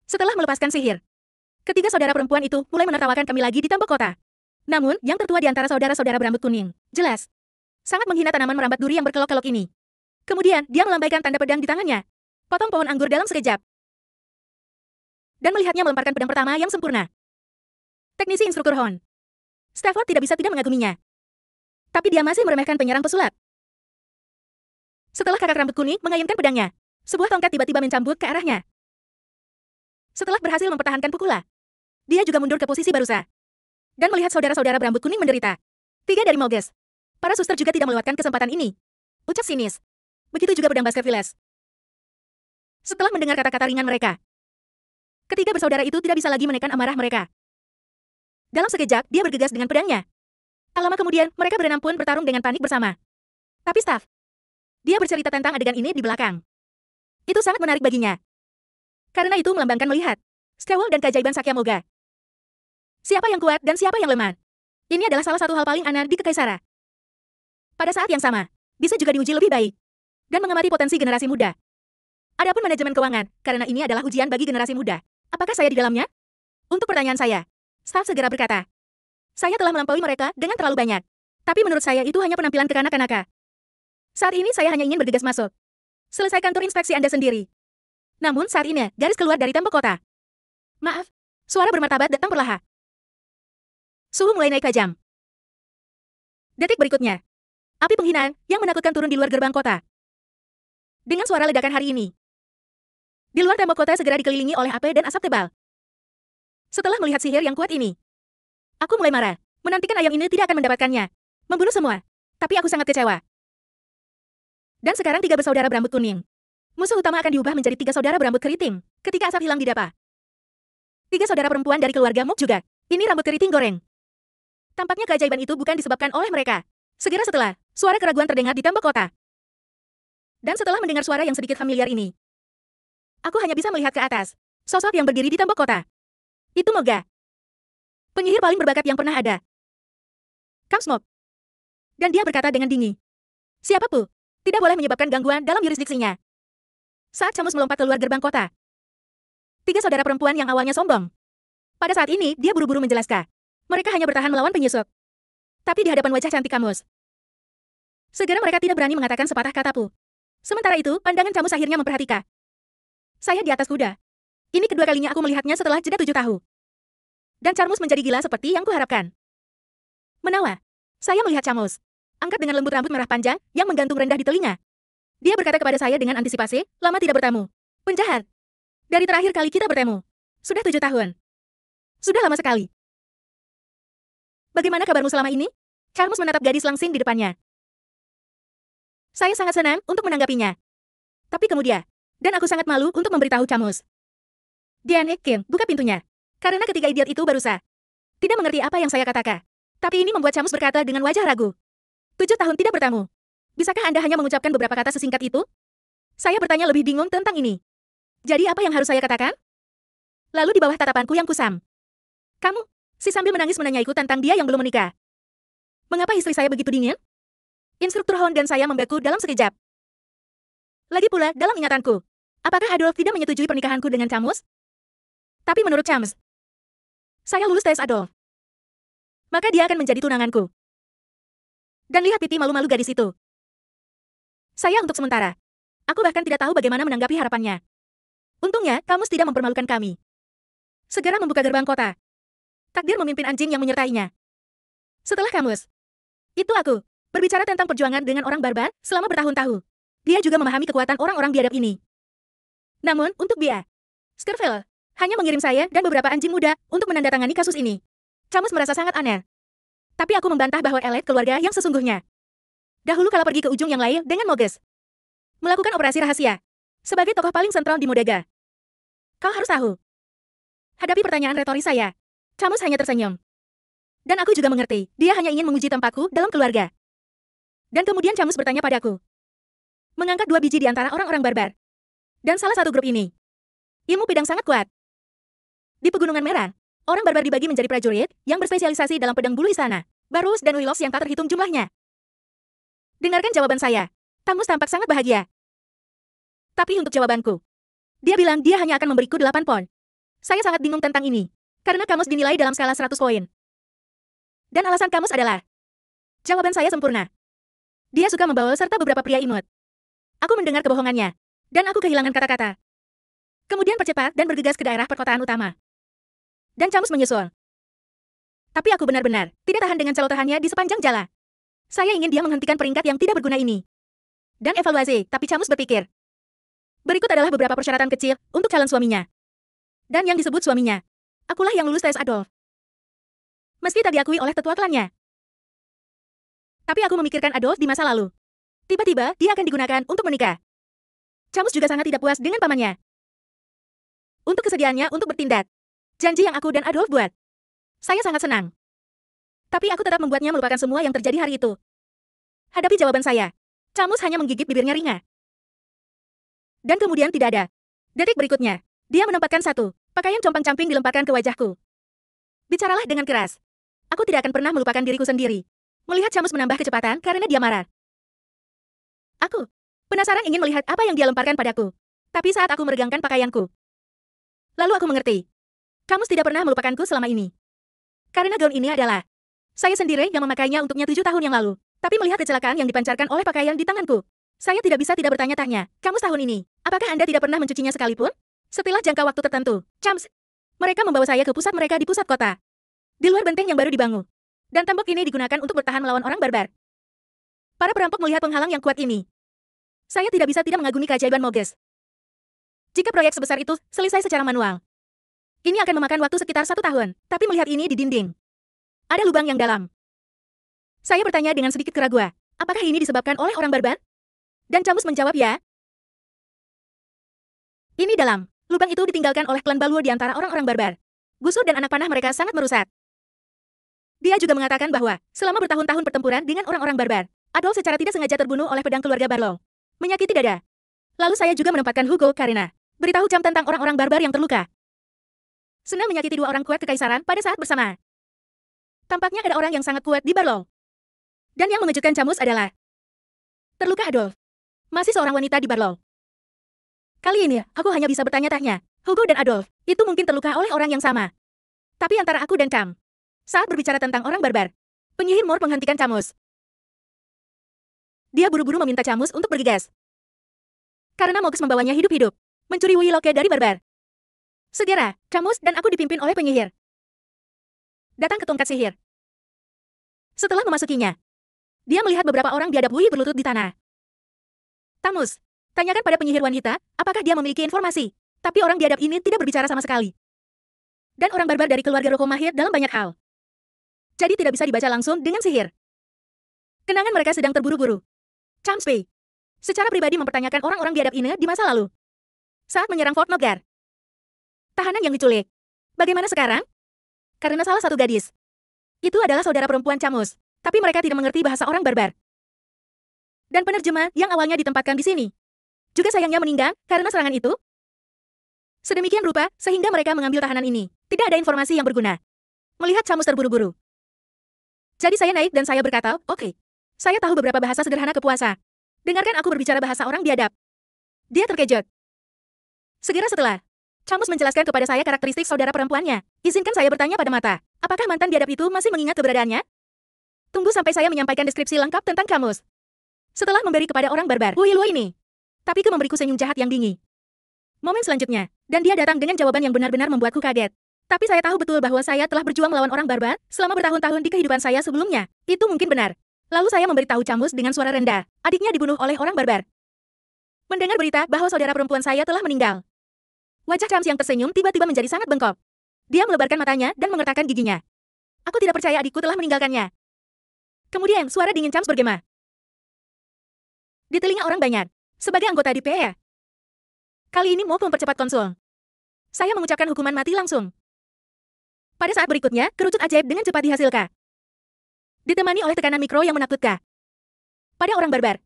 Setelah melepaskan sihir, ketiga saudara perempuan itu mulai menertawakan kami lagi di tembok kota. Namun, yang tertua di antara saudara-saudara berambut kuning, jelas, sangat menghina tanaman merambat duri yang berkelok-kelok ini. Kemudian, dia melambaikan tanda pedang di tangannya. Potong pohon anggur dalam sekejap. Dan melihatnya melemparkan pedang pertama yang sempurna. Teknisi instruktur Hon. Stafford tidak bisa tidak mengaguminya. Tapi dia masih meremehkan penyerang pesulap. Setelah kakak rambut kuning mengayunkan pedangnya, sebuah tongkat tiba-tiba mencambuk ke arahnya. Setelah berhasil mempertahankan pukulan, dia juga mundur ke posisi barusa. Dan melihat saudara-saudara berambut kuning menderita. Tiga dari Moges. Para suster juga tidak melewatkan kesempatan ini. Ucap sinis. Begitu juga pedang Baskervilles. Setelah mendengar kata-kata ringan mereka, ketiga bersaudara itu tidak bisa lagi menekan amarah mereka. Dalam sekejap, dia bergegas dengan pedangnya. Tak lama kemudian, mereka berenam pun bertarung dengan panik bersama. Tapi Staff, dia bercerita tentang adegan ini di belakang. Itu sangat menarik baginya. Karena itu melambangkan melihat Skewol dan keajaiban Sakya Moga. Siapa yang kuat dan siapa yang lemah. Ini adalah salah satu hal paling aneh di Kekaisaran. Pada saat yang sama, bisa juga diuji lebih baik. Dan mengamati potensi generasi muda. Adapun manajemen keuangan, karena ini adalah ujian bagi generasi muda. Apakah saya di dalamnya? Untuk pertanyaan saya, Staff segera berkata, saya telah melampaui mereka dengan terlalu banyak. Tapi menurut saya itu hanya penampilan kekanak-kanakan. Saat ini saya hanya ingin bergegas masuk. Selesaikan tur inspeksi Anda sendiri. Namun saat ini, garis keluar dari tembok kota. Maaf, suara bermartabat datang perlahan. Suhu mulai naik tajam. Detik berikutnya, api penghinaan yang menakutkan turun di luar gerbang kota. Dengan suara ledakan hari ini. Di luar tembok kota segera dikelilingi oleh api dan asap tebal. Setelah melihat sihir yang kuat ini, aku mulai marah. Menantikan ayam ini tidak akan mendapatkannya. Membunuh semua. Tapi aku sangat kecewa. Dan sekarang tiga bersaudara berambut kuning. Musuh utama akan diubah menjadi tiga saudara berambut keriting, ketika asap hilang di dapa. Tiga saudara perempuan dari keluarga Muk juga. Ini rambut keriting goreng. Tampaknya keajaiban itu bukan disebabkan oleh mereka. Segera setelah, suara keraguan terdengar di tembok kota. Dan setelah mendengar suara yang sedikit familiar ini, aku hanya bisa melihat ke atas. Sosok yang berdiri di tembok kota. Itu Moga. Penyihir paling berbakat yang pernah ada. Kamsmok. Dan dia berkata dengan dingin. Siapapun tidak boleh menyebabkan gangguan dalam yurisdiksinya. Saat Camus melompat keluar gerbang kota, tiga saudara perempuan yang awalnya sombong. Pada saat ini, dia buru-buru menjelaskan. Mereka hanya bertahan melawan penyusup. Tapi di hadapan wajah cantik Camus, segera mereka tidak berani mengatakan sepatah kata pun. Sementara itu, pandangan Camus akhirnya memperhatikan. Saya di atas kuda. Ini kedua kalinya aku melihatnya setelah jeda 7 tahun. Dan Camus menjadi gila seperti yang kuharapkan. Menawa. Saya melihat Camus. Angkat dengan lembut rambut merah panjang yang menggantung rendah di telinga. Dia berkata kepada saya dengan antisipasi, lama tidak bertemu. Penjahat. Dari terakhir kali kita bertemu. Sudah 7 tahun. Sudah lama sekali. Bagaimana kabarmu selama ini? Camus menatap gadis langsing di depannya. Saya sangat senang untuk menanggapinya. Tapi kemudian, dan aku sangat malu untuk memberitahu Camus. Dian Kim, buka pintunya. Karena ketiga idiot itu berusaha. Tidak mengerti apa yang saya katakan. Tapi ini membuat Camus berkata dengan wajah ragu. 7 tahun tidak bertamu. Bisakah Anda hanya mengucapkan beberapa kata sesingkat itu? Saya bertanya lebih bingung tentang ini. Jadi apa yang harus saya katakan? Lalu di bawah tatapanku yang kusam. Kamu, si sambil menangis menanyaiku tentang dia yang belum menikah. Mengapa istri saya begitu dingin? Instruktur Hon dan saya membeku dalam sekejap. Lagi pula, dalam ingatanku, apakah Adolf tidak menyetujui pernikahanku dengan Camus? Tapi menurut Camus, saya lulus tes Adolf. Maka dia akan menjadi tunanganku. Dan lihat pipi malu-malu gadis itu. Saya untuk sementara. Aku bahkan tidak tahu bagaimana menanggapi harapannya. Untungnya, Camus tidak mempermalukan kami. Segera membuka gerbang kota. Takdir memimpin anjing yang menyertainya. Setelah Camus, itu aku, berbicara tentang perjuangan dengan orang barbar selama bertahun-tahun. Dia juga memahami kekuatan orang-orang biadab ini. Namun, untuk dia, Skervel hanya mengirim saya dan beberapa anjing muda untuk menandatangani kasus ini. Camus merasa sangat aneh. Tapi aku membantah bahwa elit keluarga yang sesungguhnya. Dahulu kala pergi ke ujung yang lain dengan Moges. Melakukan operasi rahasia. Sebagai tokoh paling sentral di Modega. Kau harus tahu. Hadapi pertanyaan retoris saya. Camus hanya tersenyum. Dan aku juga mengerti, dia hanya ingin menguji tempatku dalam keluarga. Dan kemudian Camus bertanya padaku. Mengangkat 2 biji di antara orang-orang barbar. Dan salah satu grup ini. Ilmu pedang sangat kuat. Di Pegunungan Merah, orang barbar dibagi menjadi prajurit yang berspesialisasi dalam pedang bulu istana, Barus dan Wilos yang tak terhitung jumlahnya. Dengarkan jawaban saya. Camus tampak sangat bahagia. Tapi untuk jawabanku, dia bilang dia hanya akan memberiku 8 poin. Saya sangat bingung tentang ini, karena Camus dinilai dalam skala 100 poin. Dan alasan Camus adalah, jawaban saya sempurna. Dia suka membawa serta beberapa pria imut. Aku mendengar kebohongannya, dan aku kehilangan kata-kata. Kemudian bercepat dan bergegas ke daerah perkotaan utama. Dan Camus menyusul. Tapi aku benar-benar tidak tahan dengan celotehannya di sepanjang jalan. Saya ingin dia menghentikan peringkat yang tidak berguna ini. Dan evaluasi, tapi Camus berpikir. Berikut adalah beberapa persyaratan kecil untuk calon suaminya. Dan yang disebut suaminya, akulah yang lulus tes Adolf. Meski tak diakui oleh tetua klannya. Tapi aku memikirkan Adolf di masa lalu. Tiba-tiba, dia akan digunakan untuk menikah. Camus juga sangat tidak puas dengan pamannya. Untuk kesediaannya untuk bertindak. Janji yang aku dan Adolf buat. Saya sangat senang. Tapi aku tetap membuatnya melupakan semua yang terjadi hari itu. Hadapi jawaban saya. Camus hanya menggigit bibirnya ringan. Dan kemudian tidak ada. Detik berikutnya, dia menempatkan satu pakaian compang-camping dilemparkan ke wajahku. Bicaralah dengan keras. Aku tidak akan pernah melupakan diriku sendiri. Melihat Camus menambah kecepatan karena dia marah. Aku penasaran ingin melihat apa yang dia lemparkan padaku. Tapi saat aku meregangkan pakaianku, lalu aku mengerti. Camus tidak pernah melupakanku selama ini. Karena gaun ini adalah saya sendiri yang memakainya untuknya 7 tahun yang lalu. Tapi melihat kecelakaan yang dipancarkan oleh pakaian di tanganku, saya tidak bisa tidak bertanya-tanya, Camus tahun ini, apakah Anda tidak pernah mencucinya sekalipun? Setelah jangka waktu tertentu, Camus, mereka membawa saya ke pusat mereka di pusat kota. Di luar benteng yang baru dibangun. Dan tembok ini digunakan untuk bertahan melawan orang barbar. Para perampok melihat penghalang yang kuat ini. Saya tidak bisa tidak mengagumi keajaiban Moges. Jika proyek sebesar itu selesai secara manual, ini akan memakan waktu sekitar 1 tahun, tapi melihat ini di dinding. Ada lubang yang dalam. Saya bertanya dengan sedikit keraguan, apakah ini disebabkan oleh orang barbar? Dan Camus menjawab ya. Ini dalam. Lubang itu ditinggalkan oleh klan Baluo di antara orang-orang barbar. Gusur dan anak panah mereka sangat merusak. Dia juga mengatakan bahwa, selama bertahun-tahun pertempuran dengan orang-orang barbar, Adolf secara tidak sengaja terbunuh oleh pedang keluarga Barlow. Menyakiti dada. Lalu saya juga menempatkan Hugo karena beritahu Cam tentang orang-orang barbar yang terluka. Senang menyakiti 2 orang kuat kekaisaran pada saat bersama. Tampaknya ada orang yang sangat kuat di Barlow. Dan yang mengejutkan Camus adalah terluka Adolf. Masih seorang wanita di Barlow. Kali ini, aku hanya bisa bertanya-tanya. Hugo dan Adolf, itu mungkin terluka oleh orang yang sama. Tapi antara aku dan Cam, saat berbicara tentang orang barbar, penyihir Moore menghentikan Camus. Dia buru-buru meminta Camus untuk bergegas. Karena Moges membawanya hidup-hidup, mencuri Wiloke dari barbar. Segera, Camus dan aku dipimpin oleh penyihir. Datang ke tongkat sihir. Setelah memasukinya, dia melihat beberapa orang biadab Wui berlutut di tanah. Camus, tanyakan pada penyihir wanita, apakah dia memiliki informasi. Tapi orang biadab ini tidak berbicara sama sekali. Dan orang barbar dari keluarga Roko mahir dalam banyak hal. Jadi tidak bisa dibaca langsung dengan sihir. Kenangan mereka sedang terburu-buru. Campsby secara pribadi mempertanyakan orang-orang biadab ini di masa lalu. Saat menyerang Fort Nogar. Tahanan yang diculik. Bagaimana sekarang? Karena salah satu gadis. Itu adalah saudara perempuan Camus, tapi mereka tidak mengerti bahasa orang barbar. Dan penerjemah yang awalnya ditempatkan di sini juga sayangnya meninggal karena serangan itu. Sedemikian rupa, sehingga mereka mengambil tahanan ini. Tidak ada informasi yang berguna. Melihat Camus terburu-buru. Jadi saya naik dan saya berkata, oke. Saya tahu beberapa bahasa sederhana kepuasa. Dengarkan aku berbicara bahasa orang biadab. Dia terkejut. Segera setelah, Camus menjelaskan kepada saya karakteristik saudara perempuannya. Izinkan saya bertanya pada mata. Apakah mantan biadab itu masih mengingat keberadaannya? Tunggu sampai saya menyampaikan deskripsi lengkap tentang Camus. Setelah memberi kepada orang barbar, Wu ini. Tapi ke memberiku senyum jahat yang dingin. Momen selanjutnya, dan dia datang dengan jawaban yang benar-benar membuatku kaget. Tapi saya tahu betul bahwa saya telah berjuang melawan orang barbar selama bertahun-tahun di kehidupan saya sebelumnya. Itu mungkin benar. Lalu saya memberitahu Camus dengan suara rendah. Adiknya dibunuh oleh orang barbar. Mendengar berita bahwa saudara perempuan saya telah meninggal. Wajah Camus yang tersenyum tiba-tiba menjadi sangat bengkok. Dia melebarkan matanya dan mengertakkan giginya. Aku tidak percaya adikku telah meninggalkannya. Kemudian suara dingin Camus bergema. Di telinga orang banyak. Sebagai anggota DPR. Kali ini mau mempercepat konsul. Saya mengucapkan hukuman mati langsung. Pada saat berikutnya, kerucut ajaib dengan cepat dihasilkan. Ditemani oleh tekanan mikro yang menakutkan. Pada orang barbar.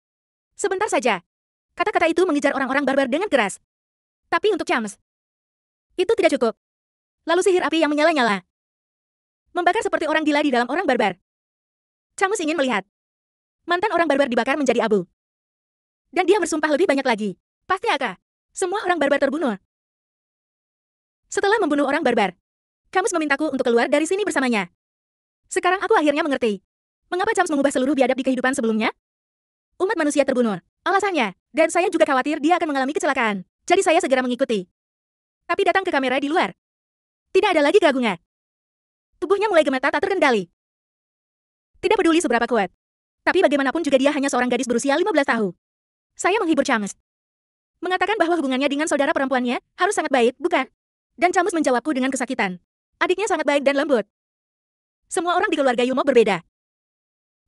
Sebentar saja. Kata-kata itu mengejar orang-orang barbar dengan keras. Tapi untuk Camus, itu tidak cukup. Lalu sihir api yang menyala-nyala. Membakar seperti orang gila di dalam orang barbar. Camus ingin melihat. Mantan orang barbar dibakar menjadi abu. Dan dia bersumpah lebih banyak lagi. Pasti akan. Semua orang barbar terbunuh. Setelah membunuh orang barbar, Camus memintaku untuk keluar dari sini bersamanya. Sekarang aku akhirnya mengerti. Mengapa Camus mengubah seluruh biadab di kehidupan sebelumnya? Umat manusia terbunuh. Alasannya, dan saya juga khawatir dia akan mengalami kecelakaan. Jadi saya segera mengikuti. Tapi datang ke kamera di luar. Tidak ada lagi keraguan. Tubuhnya mulai gemetar tak terkendali. Tidak peduli seberapa kuat. Tapi bagaimanapun juga dia hanya seorang gadis berusia 15 tahun. Saya menghibur Camus. Mengatakan bahwa hubungannya dengan saudara perempuannya harus sangat baik, bukan? Dan Camus menjawabku dengan kesakitan. Adiknya sangat baik dan lembut. Semua orang di keluarga Yumo berbeda.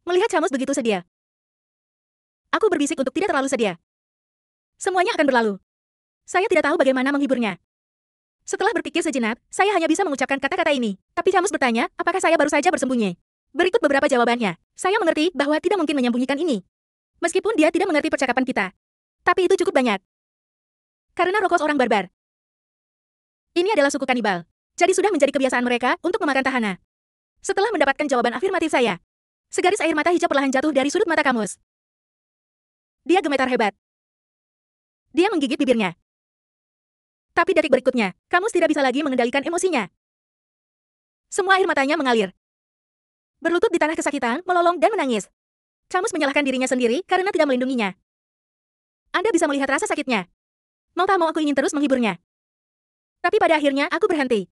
Melihat Camus begitu sedia. Aku berbisik untuk tidak terlalu sedia. Semuanya akan berlalu. Saya tidak tahu bagaimana menghiburnya. Setelah berpikir sejenak, saya hanya bisa mengucapkan kata-kata ini. Tapi Camus bertanya, apakah saya baru saja bersembunyi? Berikut beberapa jawabannya. Saya mengerti bahwa tidak mungkin menyembunyikan ini. Meskipun dia tidak mengerti percakapan kita. Tapi itu cukup banyak. Karena rokok orang barbar. Ini adalah suku kanibal. Jadi sudah menjadi kebiasaan mereka untuk memakan tahana. Setelah mendapatkan jawaban afirmatif saya, segaris air mata hijau perlahan jatuh dari sudut mata Camus. Dia gemetar hebat. Dia menggigit bibirnya. Tapi detik berikutnya, Camus tidak bisa lagi mengendalikan emosinya. Semua air matanya mengalir. Berlutut di tanah kesakitan, melolong dan menangis. Camus menyalahkan dirinya sendiri karena tidak melindunginya. Anda bisa melihat rasa sakitnya. Mau tak mau aku ingin terus menghiburnya. Tapi pada akhirnya aku berhenti.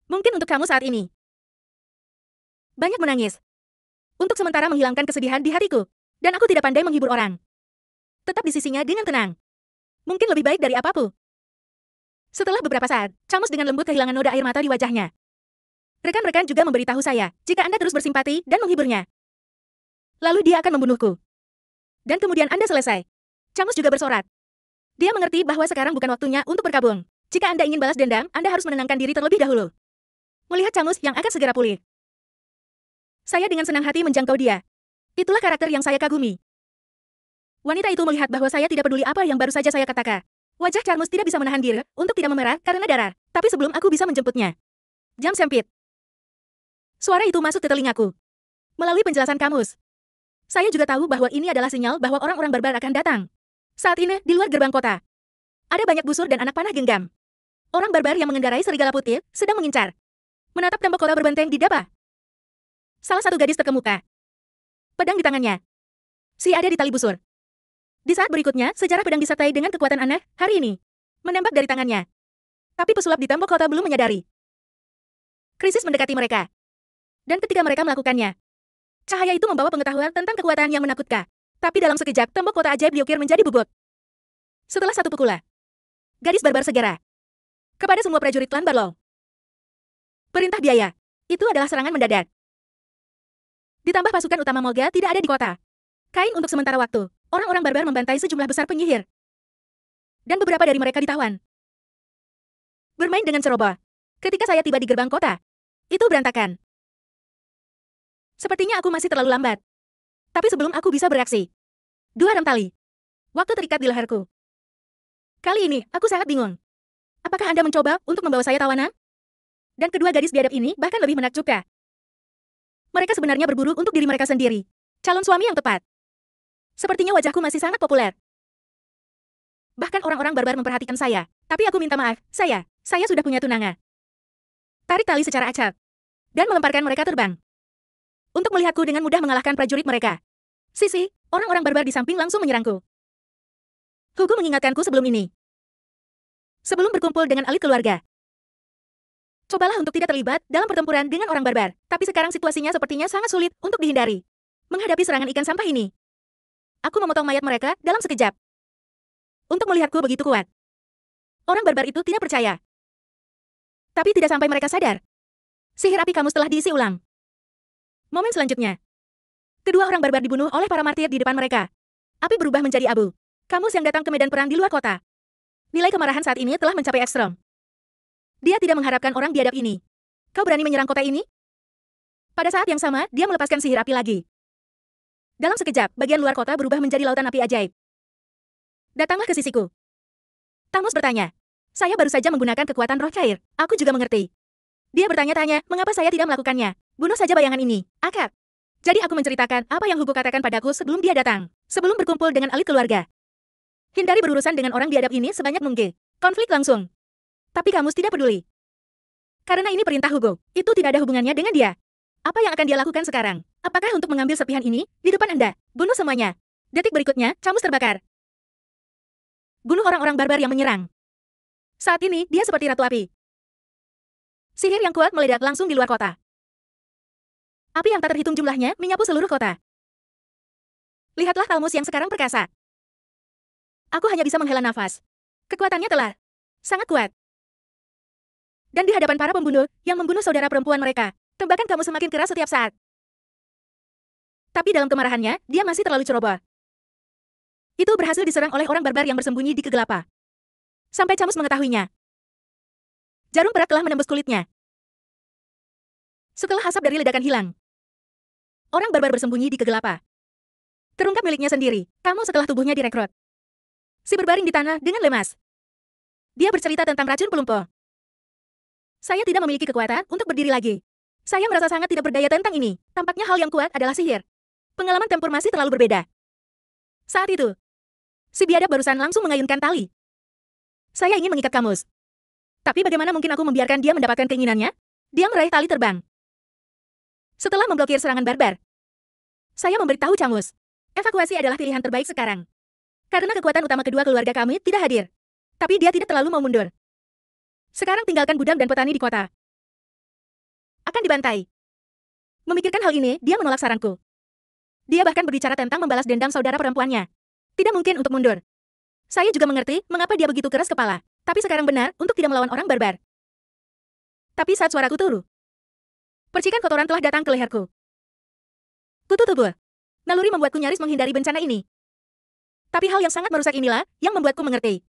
Mungkin untuk kamu saat ini. Banyak menangis. Untuk sementara menghilangkan kesedihan di hatiku. Dan aku tidak pandai menghibur orang. Tetap di sisinya dengan tenang. Mungkin lebih baik dari apapun. Setelah beberapa saat, Camus dengan lembut kehilangan noda air mata di wajahnya. Rekan-rekan juga memberitahu saya, jika Anda terus bersimpati dan menghiburnya. Lalu dia akan membunuhku. Dan kemudian Anda selesai. Camus juga bersorak. Dia mengerti bahwa sekarang bukan waktunya untuk berkabung. Jika Anda ingin balas dendam, Anda harus menenangkan diri terlebih dahulu. Melihat Camus yang akan segera pulih. Saya dengan senang hati menjangkau dia. Itulah karakter yang saya kagumi. Wanita itu melihat bahwa saya tidak peduli apa yang baru saja saya katakan. Wajah Camus tidak bisa menahan diri untuk tidak memerah karena darah. Tapi sebelum aku bisa menjemputnya. Jam sempit. Suara itu masuk ke telingaku. Melalui penjelasan Camus. Saya juga tahu bahwa ini adalah sinyal bahwa orang-orang barbar akan datang. Saat ini, di luar gerbang kota, ada banyak busur dan anak panah genggam. Orang barbar yang mengendarai serigala putih sedang mengincar. Menatap tembok kota berbenteng di dapa. Salah satu gadis terkemuka. Pedang di tangannya. Si ada di tali busur. Di saat berikutnya, sejarah pedang disertai dengan kekuatan aneh, hari ini. Menembak dari tangannya. Tapi pesulap di tembok kota belum menyadari. Krisis mendekati mereka. Dan ketika mereka melakukannya, cahaya itu membawa pengetahuan tentang kekuatan yang menakutkan. Tapi dalam sekejap, tembok kota ajaib diukir menjadi bubuk. Setelah satu pukulan, gadis barbar segera. Kepada semua prajurit klan Barlow. Perintah biaya. Itu adalah serangan mendadak. Ditambah pasukan utama Molga tidak ada di kota. Kain untuk sementara waktu, orang-orang barbar membantai sejumlah besar penyihir. Dan beberapa dari mereka ditawan. Bermain dengan ceroboh. Ketika saya tiba di gerbang kota, itu berantakan. Sepertinya aku masih terlalu lambat. Tapi sebelum aku bisa bereaksi, 2 rem tali. Waktu terikat di leherku. Kali ini, aku sangat bingung. Apakah Anda mencoba untuk membawa saya tawanan? Dan kedua gadis biadab ini bahkan lebih menakjubkan. Mereka sebenarnya berburu untuk diri mereka sendiri. Calon suami yang tepat. Sepertinya wajahku masih sangat populer. Bahkan orang-orang barbar memperhatikan saya. Tapi aku minta maaf, saya sudah punya tunangan. Tarik tali secara acak. Dan melemparkan mereka terbang. Untuk melihatku dengan mudah mengalahkan prajurit mereka. Sisi, orang-orang barbar di samping langsung menyerangku. Hugo mengingatkanku sebelum ini. Sebelum berkumpul dengan elit keluarga. Cobalah untuk tidak terlibat dalam pertempuran dengan orang barbar. Tapi sekarang situasinya sepertinya sangat sulit untuk dihindari. Menghadapi serangan ikan sampah ini. Aku memotong mayat mereka dalam sekejap. Untuk melihatku begitu kuat. Orang barbar itu tidak percaya. Tapi tidak sampai mereka sadar. Sihir api kamus telah diisi ulang. Momen selanjutnya. Kedua orang barbar dibunuh oleh para martir di depan mereka. Api berubah menjadi abu. Kamus yang datang ke medan perang di luar kota. Nilai kemarahan saat ini telah mencapai ekstrem. Dia tidak mengharapkan orang biadab ini. Kau berani menyerang kota ini? Pada saat yang sama, dia melepaskan sihir api lagi. Dalam sekejap, bagian luar kota berubah menjadi lautan api ajaib. Datanglah ke sisiku. Tamus bertanya. Saya baru saja menggunakan kekuatan roh cair. Aku juga mengerti. Dia bertanya-tanya, mengapa saya tidak melakukannya? Bunuh saja bayangan ini. Akak. Jadi aku menceritakan apa yang Hugo katakan padaku sebelum dia datang. Sebelum berkumpul dengan elit keluarga. Hindari berurusan dengan orang biadab ini sebanyak mungkin. Konflik langsung. Tapi kamu tidak peduli. Karena ini perintah Hugo. Itu tidak ada hubungannya dengan dia. Apa yang akan dia lakukan sekarang? Apakah untuk mengambil serpihan ini di depan Anda? Bunuh semuanya. Detik berikutnya, Camus terbakar. Bunuh orang-orang barbar yang menyerang. Saat ini, dia seperti ratu api. Sihir yang kuat meledak langsung di luar kota. Api yang tak terhitung jumlahnya menyapu seluruh kota. Lihatlah Talmus yang sekarang perkasa. Aku hanya bisa menghela nafas. Kekuatannya telah sangat kuat. Dan di hadapan para pembunuh yang membunuh saudara perempuan mereka, tembakan kamu semakin keras setiap saat. Tapi dalam kemarahannya, dia masih terlalu ceroboh. Itu berhasil diserang oleh orang barbar yang bersembunyi di kegelapan. Sampai Camus mengetahuinya. Jarum perak telah menembus kulitnya. Setelah asap dari ledakan hilang, orang barbar bersembunyi di kegelapan. Terungkap miliknya sendiri, kamu setelah tubuhnya direkrut. Si berbaring di tanah dengan lemas. Dia bercerita tentang racun pelumpuh. Saya tidak memiliki kekuatan untuk berdiri lagi. Saya merasa sangat tidak berdaya tentang ini. Tampaknya hal yang kuat adalah sihir. Pengalaman tempur masih terlalu berbeda. Saat itu, si biadab barusan langsung mengayunkan tali. Saya ingin mengikat Camus. Tapi bagaimana mungkin aku membiarkan dia mendapatkan keinginannya? Dia meraih tali terbang. Setelah memblokir serangan barbar, saya memberitahu Camus. Evakuasi adalah pilihan terbaik sekarang. Karena kekuatan utama kedua keluarga kami tidak hadir. Tapi dia tidak terlalu mau mundur. Sekarang tinggalkan budak dan petani di kota. Akan dibantai. Memikirkan hal ini, dia menolak saranku. Dia bahkan berbicara tentang membalas dendam saudara perempuannya. Tidak mungkin untuk mundur. Saya juga mengerti mengapa dia begitu keras kepala. Tapi sekarang benar untuk tidak melawan orang barbar. Tapi saat suaraku turun, percikan kotoran telah datang ke leherku. Kutu tubuh. Naluri membuatku nyaris menghindari bencana ini. Tapi hal yang sangat merusak inilah yang membuatku mengerti.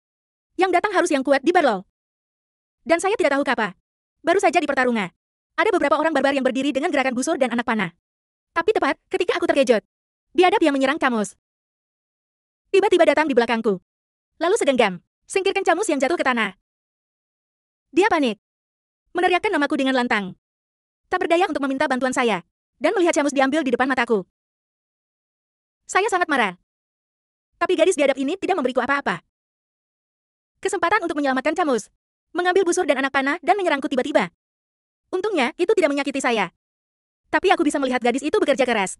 Yang datang harus yang kuat di Barlow. Dan saya tidak tahu kapan. Baru saja di pertarungan. Ada beberapa orang barbar yang berdiri dengan gerakan busur dan anak panah. Tapi tepat ketika aku terkejut, biadab yang menyerang Camus tiba-tiba datang di belakangku. Lalu segenggam, singkirkan Camus yang jatuh ke tanah. Dia panik. Meneriakkan namaku dengan lantang. Tak berdaya untuk meminta bantuan saya. Dan melihat Camus diambil di depan mataku. Saya sangat marah. Tapi gadis biadab ini tidak memberiku apa-apa. Kesempatan untuk menyelamatkan Camus. Mengambil busur dan anak panah dan menyerangku tiba-tiba. Untungnya, itu tidak menyakiti saya. Tapi aku bisa melihat gadis itu bekerja keras.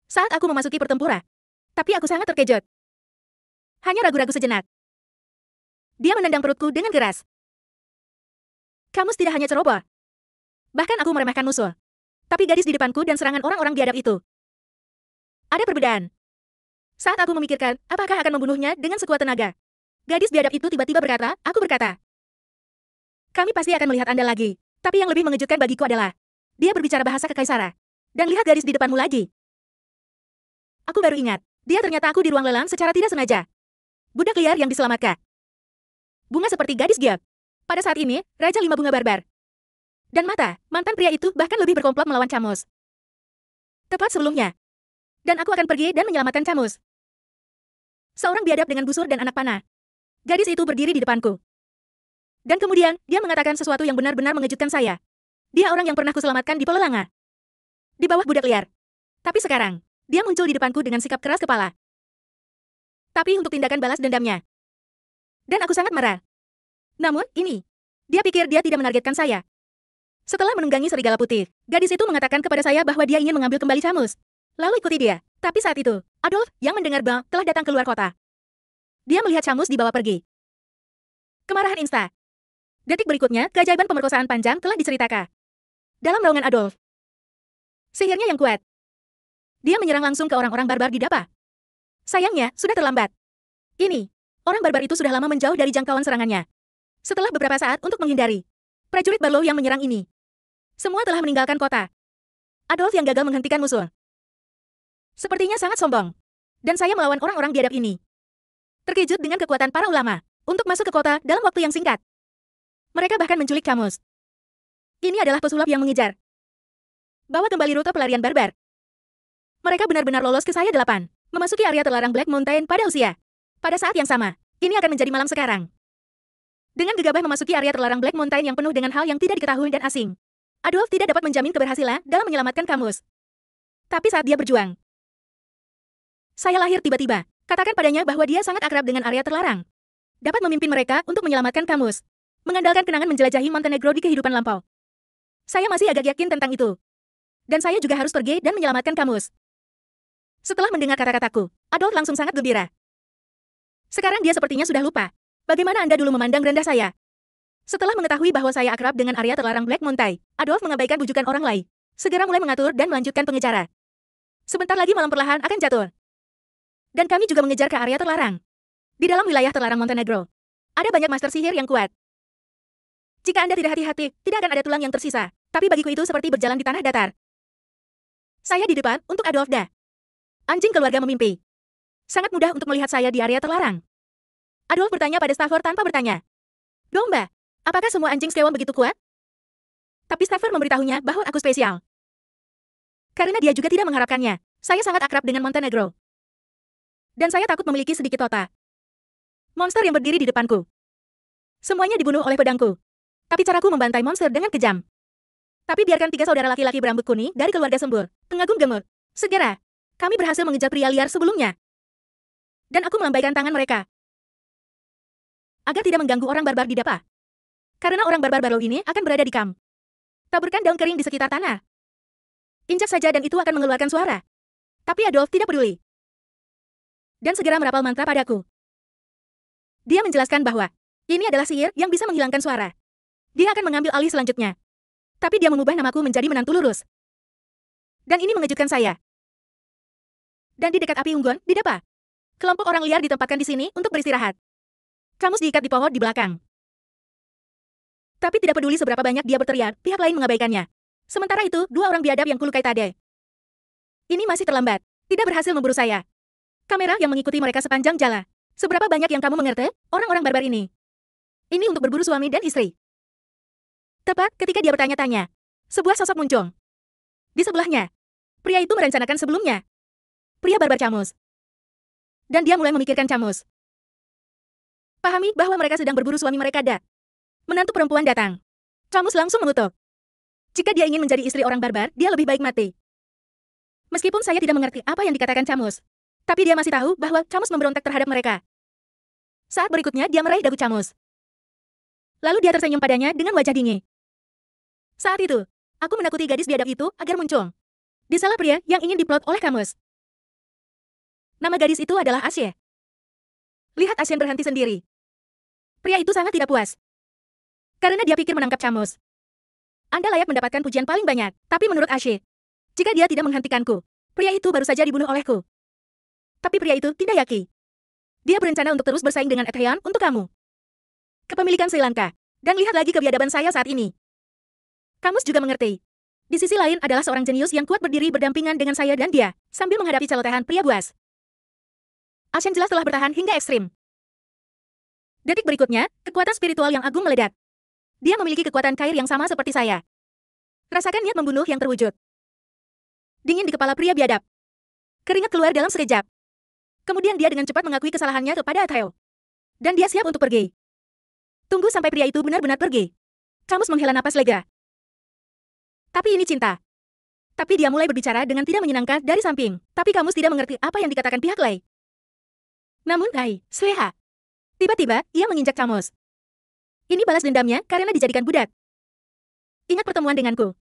Saat aku memasuki pertempuran. Tapi aku sangat terkejut. Hanya ragu-ragu sejenak. Dia menendang perutku dengan keras. Camus tidak hanya ceroboh. Bahkan aku meremehkan musuh. Tapi gadis di depanku dan serangan orang-orang biadab itu. Ada perbedaan. Saat aku memikirkan, apakah akan membunuhnya dengan sekuat tenaga. Gadis biadab itu tiba-tiba berkata, aku berkata. Kami pasti akan melihat Anda lagi. Tapi yang lebih mengejutkan bagiku adalah, dia berbicara bahasa kekaisaran. Dan lihat gadis di depanmu lagi. Aku baru ingat, dia ternyata aku di ruang lelang secara tidak sengaja. Budak liar yang diselamatkan. Bunga seperti gadis giap. Pada saat ini, Raja Lima Bunga Barbar dan Mata, mantan pria itu bahkan lebih berkomplot melawan Camus. Tepat sebelumnya. Dan aku akan pergi dan menyelamatkan Camus. Seorang biadab dengan busur dan anak panah. Gadis itu berdiri di depanku. Dan kemudian, dia mengatakan sesuatu yang benar-benar mengejutkan saya. Dia orang yang pernah kuselamatkan di Pololanga. Di bawah budak liar. Tapi sekarang, dia muncul di depanku dengan sikap keras kepala. Tapi untuk tindakan balas dendamnya. Dan aku sangat marah. Namun, ini. Dia pikir dia tidak menargetkan saya. Setelah menunggangi serigala putih, gadis itu mengatakan kepada saya bahwa dia ingin mengambil kembali Camus. Lalu ikuti dia. Tapi saat itu, Adolf, yang mendengar bel, telah datang keluar kota. Dia melihat Camus dibawa pergi. Kemarahan insta. Detik berikutnya, keajaiban pemerkosaan panjang telah diceritakan. Dalam raungan Adolf. Sihirnya yang kuat. Dia menyerang langsung ke orang-orang barbar di Dapa. Sayangnya, sudah terlambat. Ini, orang barbar itu sudah lama menjauh dari jangkauan serangannya. Setelah beberapa saat untuk menghindari prajurit Barlow yang menyerang ini. Semua telah meninggalkan kota. Adolf yang gagal menghentikan musuh. Sepertinya sangat sombong. Dan saya melawan orang-orang biadab ini. Terkejut dengan kekuatan para ulama untuk masuk ke kota dalam waktu yang singkat. Mereka bahkan menculik Camus. Ini adalah pesulap yang mengejar. Bawa kembali rute pelarian barbar. Mereka benar-benar lolos ke saya 8, memasuki area terlarang Black Mountain pada usia. Pada saat yang sama, ini akan menjadi malam sekarang. Dengan gegabah memasuki area terlarang Black Mountain yang penuh dengan hal yang tidak diketahui dan asing. Adolf tidak dapat menjamin keberhasilan dalam menyelamatkan Camus. Tapi saat dia berjuang, saya lahir tiba-tiba. Katakan padanya bahwa dia sangat akrab dengan area terlarang. Dapat memimpin mereka untuk menyelamatkan Camus. Mengandalkan kenangan menjelajahi Montenegro di kehidupan lampau. Saya masih agak yakin tentang itu. Dan saya juga harus pergi dan menyelamatkan Camus. Setelah mendengar kata-kataku, Adolf langsung sangat gembira. Sekarang dia sepertinya sudah lupa. Bagaimana Anda dulu memandang rendah saya? Setelah mengetahui bahwa saya akrab dengan area terlarang Black Mountain, Adolf mengabaikan bujukan orang lain. Segera mulai mengatur dan melanjutkan pengecara. Sebentar lagi malam perlahan akan jatuh. Dan kami juga mengejar ke area terlarang. Di dalam wilayah terlarang Montenegro, ada banyak master sihir yang kuat. Jika Anda tidak hati-hati, tidak akan ada tulang yang tersisa. Tapi bagiku itu seperti berjalan di tanah datar. Saya di depan untuk Adolf Da. Anjing keluarga memimpi. Sangat mudah untuk melihat saya di area terlarang. Adolf bertanya pada Stafford tanpa bertanya. Domba, apakah semua anjing Skewon begitu kuat? Tapi Stafford memberitahunya bahwa aku spesial. Karena dia juga tidak mengharapkannya, saya sangat akrab dengan Montenegro. Dan saya takut memiliki sedikit otak. Monster yang berdiri di depanku. Semuanya dibunuh oleh pedangku. Tapi caraku membantai monster dengan kejam. Tapi biarkan 3 saudara laki-laki berambut kuning dari keluarga Sembur, pengagum gemuk. Segera, kami berhasil mengejar pria liar sebelumnya. Dan aku melambaikan tangan mereka. Agar tidak mengganggu orang barbar di Dapa. Karena orang barbar Barlow ini akan berada di kamp. Taburkan daun kering di sekitar tanah. Injak saja dan itu akan mengeluarkan suara. Tapi Adolf tidak peduli. Dan segera merapal mantra padaku. Dia menjelaskan bahwa ini adalah sihir yang bisa menghilangkan suara. Dia akan mengambil alih selanjutnya. Tapi dia mengubah namaku menjadi menantu lurus. Dan ini mengejutkan saya. Dan di dekat api unggun, di Dapa, kelompok orang liar ditempatkan di sini untuk beristirahat. Camus diikat di pohon di belakang. Tapi tidak peduli seberapa banyak dia berteriak, pihak lain mengabaikannya. Sementara itu, 2 orang biadab yang kulukai tadi. Ini masih terlambat. Tidak berhasil memburu saya. Kamera yang mengikuti mereka sepanjang jalan. Seberapa banyak yang kamu mengerti, orang-orang barbar ini? Ini untuk berburu suami dan istri. Tepat ketika dia bertanya-tanya, sebuah sosok muncul. Di sebelahnya, pria itu merencanakan sebelumnya. Pria barbar Camus. Dan dia mulai memikirkan Camus. Pahami bahwa mereka sedang berburu suami mereka. Menantu perempuan datang. Camus langsung mengutuk. Jika dia ingin menjadi istri orang barbar, dia lebih baik mati. Meskipun saya tidak mengerti apa yang dikatakan Camus, tapi dia masih tahu bahwa Camus memberontak terhadap mereka. Saat berikutnya dia meraih dagu Camus. Lalu dia tersenyum padanya dengan wajah dingin. Saat itu, aku menakuti gadis biadab itu agar muncul. Di salah pria yang ingin diplot oleh Camus. Nama gadis itu adalah Ashe. Lihat Ashe berhenti sendiri. Pria itu sangat tidak puas. Karena dia pikir menangkap Camus. Anda layak mendapatkan pujian paling banyak, tapi menurut Ashe, jika dia tidak menghentikanku, pria itu baru saja dibunuh olehku. Tapi pria itu tidak yakin. Dia berencana untuk terus bersaing dengan Etheon untuk kamu. Kepemilikan Sri Lanka. Dan lihat lagi kebiadaban saya saat ini. Camus juga mengerti. Di sisi lain adalah seorang jenius yang kuat berdiri berdampingan dengan saya dan dia, sambil menghadapi celotehan pria buas. Ashen jelas telah bertahan hingga ekstrim. Detik berikutnya, kekuatan spiritual yang agung meledak. Dia memiliki kekuatan cair yang sama seperti saya. Rasakan niat membunuh yang terwujud. Dingin di kepala pria biadab. Keringat keluar dalam sekejap. Kemudian dia dengan cepat mengakui kesalahannya kepada Athael. Dan dia siap untuk pergi. Tunggu sampai pria itu benar-benar pergi. Camus menghela napas lega. Tapi ini cinta. Tapi dia mulai berbicara dengan tidak menyenangkan dari samping. Tapi Camus tidak mengerti apa yang dikatakan pihak lain. Namun, Sueha. Tiba-tiba, ia menginjak Camus. Ini balas dendamnya karena dijadikan budak. Ingat pertemuan denganku.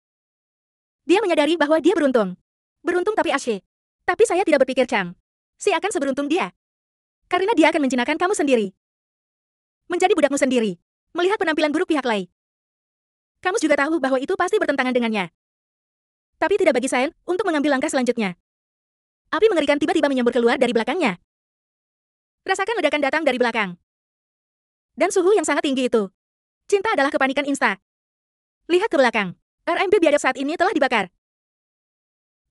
Dia menyadari bahwa dia beruntung. Beruntung tapi asyik. Tapi saya tidak berpikir Chang. Si akan seberuntung dia. Karena dia akan menjinakkan kamu sendiri. Menjadi budakmu sendiri. Melihat penampilan buruk pihak lain. Kamu juga tahu bahwa itu pasti bertentangan dengannya. Tapi tidak bagi Saen untuk mengambil langkah selanjutnya. Api mengerikan tiba-tiba menyembur keluar dari belakangnya. Rasakan ledakan datang dari belakang. Dan suhu yang sangat tinggi itu. Cinta adalah kepanikan insta. Lihat ke belakang. RMB biadab saat ini telah dibakar.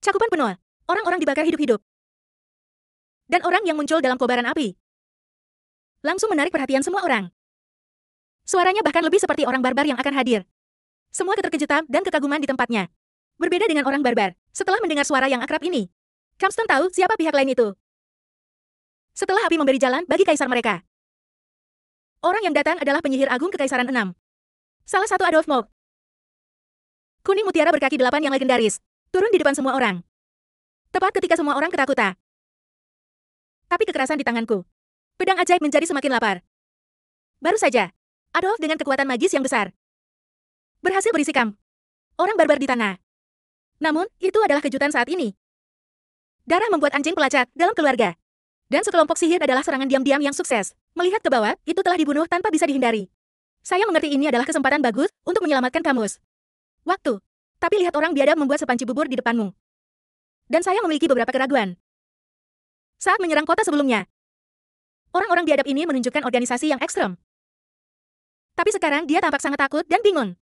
Cakupan penuh. Orang-orang dibakar hidup-hidup. Dan orang yang muncul dalam kobaran api langsung menarik perhatian semua orang. Suaranya bahkan lebih seperti orang barbar yang akan hadir. Semua keterkejutan dan kekaguman di tempatnya. Berbeda dengan orang barbar, setelah mendengar suara yang akrab ini, Camston tahu siapa pihak lain itu. Setelah api memberi jalan bagi kaisar mereka. Orang yang datang adalah penyihir agung Kekaisaran 6. Salah satu Adolf Moog. Kuning mutiara berkaki 8 yang legendaris, turun di depan semua orang. Tepat ketika semua orang ketakutan. Tapi kekerasan di tanganku. Pedang ajaib menjadi semakin lapar. Baru saja, Adolf dengan kekuatan magis yang besar berhasil berisikam orang barbar di tanah. Namun, itu adalah kejutan saat ini. Darah membuat anjing pelacak dalam keluarga. Dan sekelompok sihir adalah serangan diam-diam yang sukses. Melihat ke bawah, itu telah dibunuh tanpa bisa dihindari. Saya mengerti ini adalah kesempatan bagus untuk menyelamatkan Camus. Waktu. Tapi lihat orang biadab membuat sepanci bubur di depanmu. Dan saya memiliki beberapa keraguan. Saat menyerang kota sebelumnya, orang-orang biadab ini menunjukkan organisasi yang ekstrem. Tapi sekarang dia tampak sangat takut dan bingung.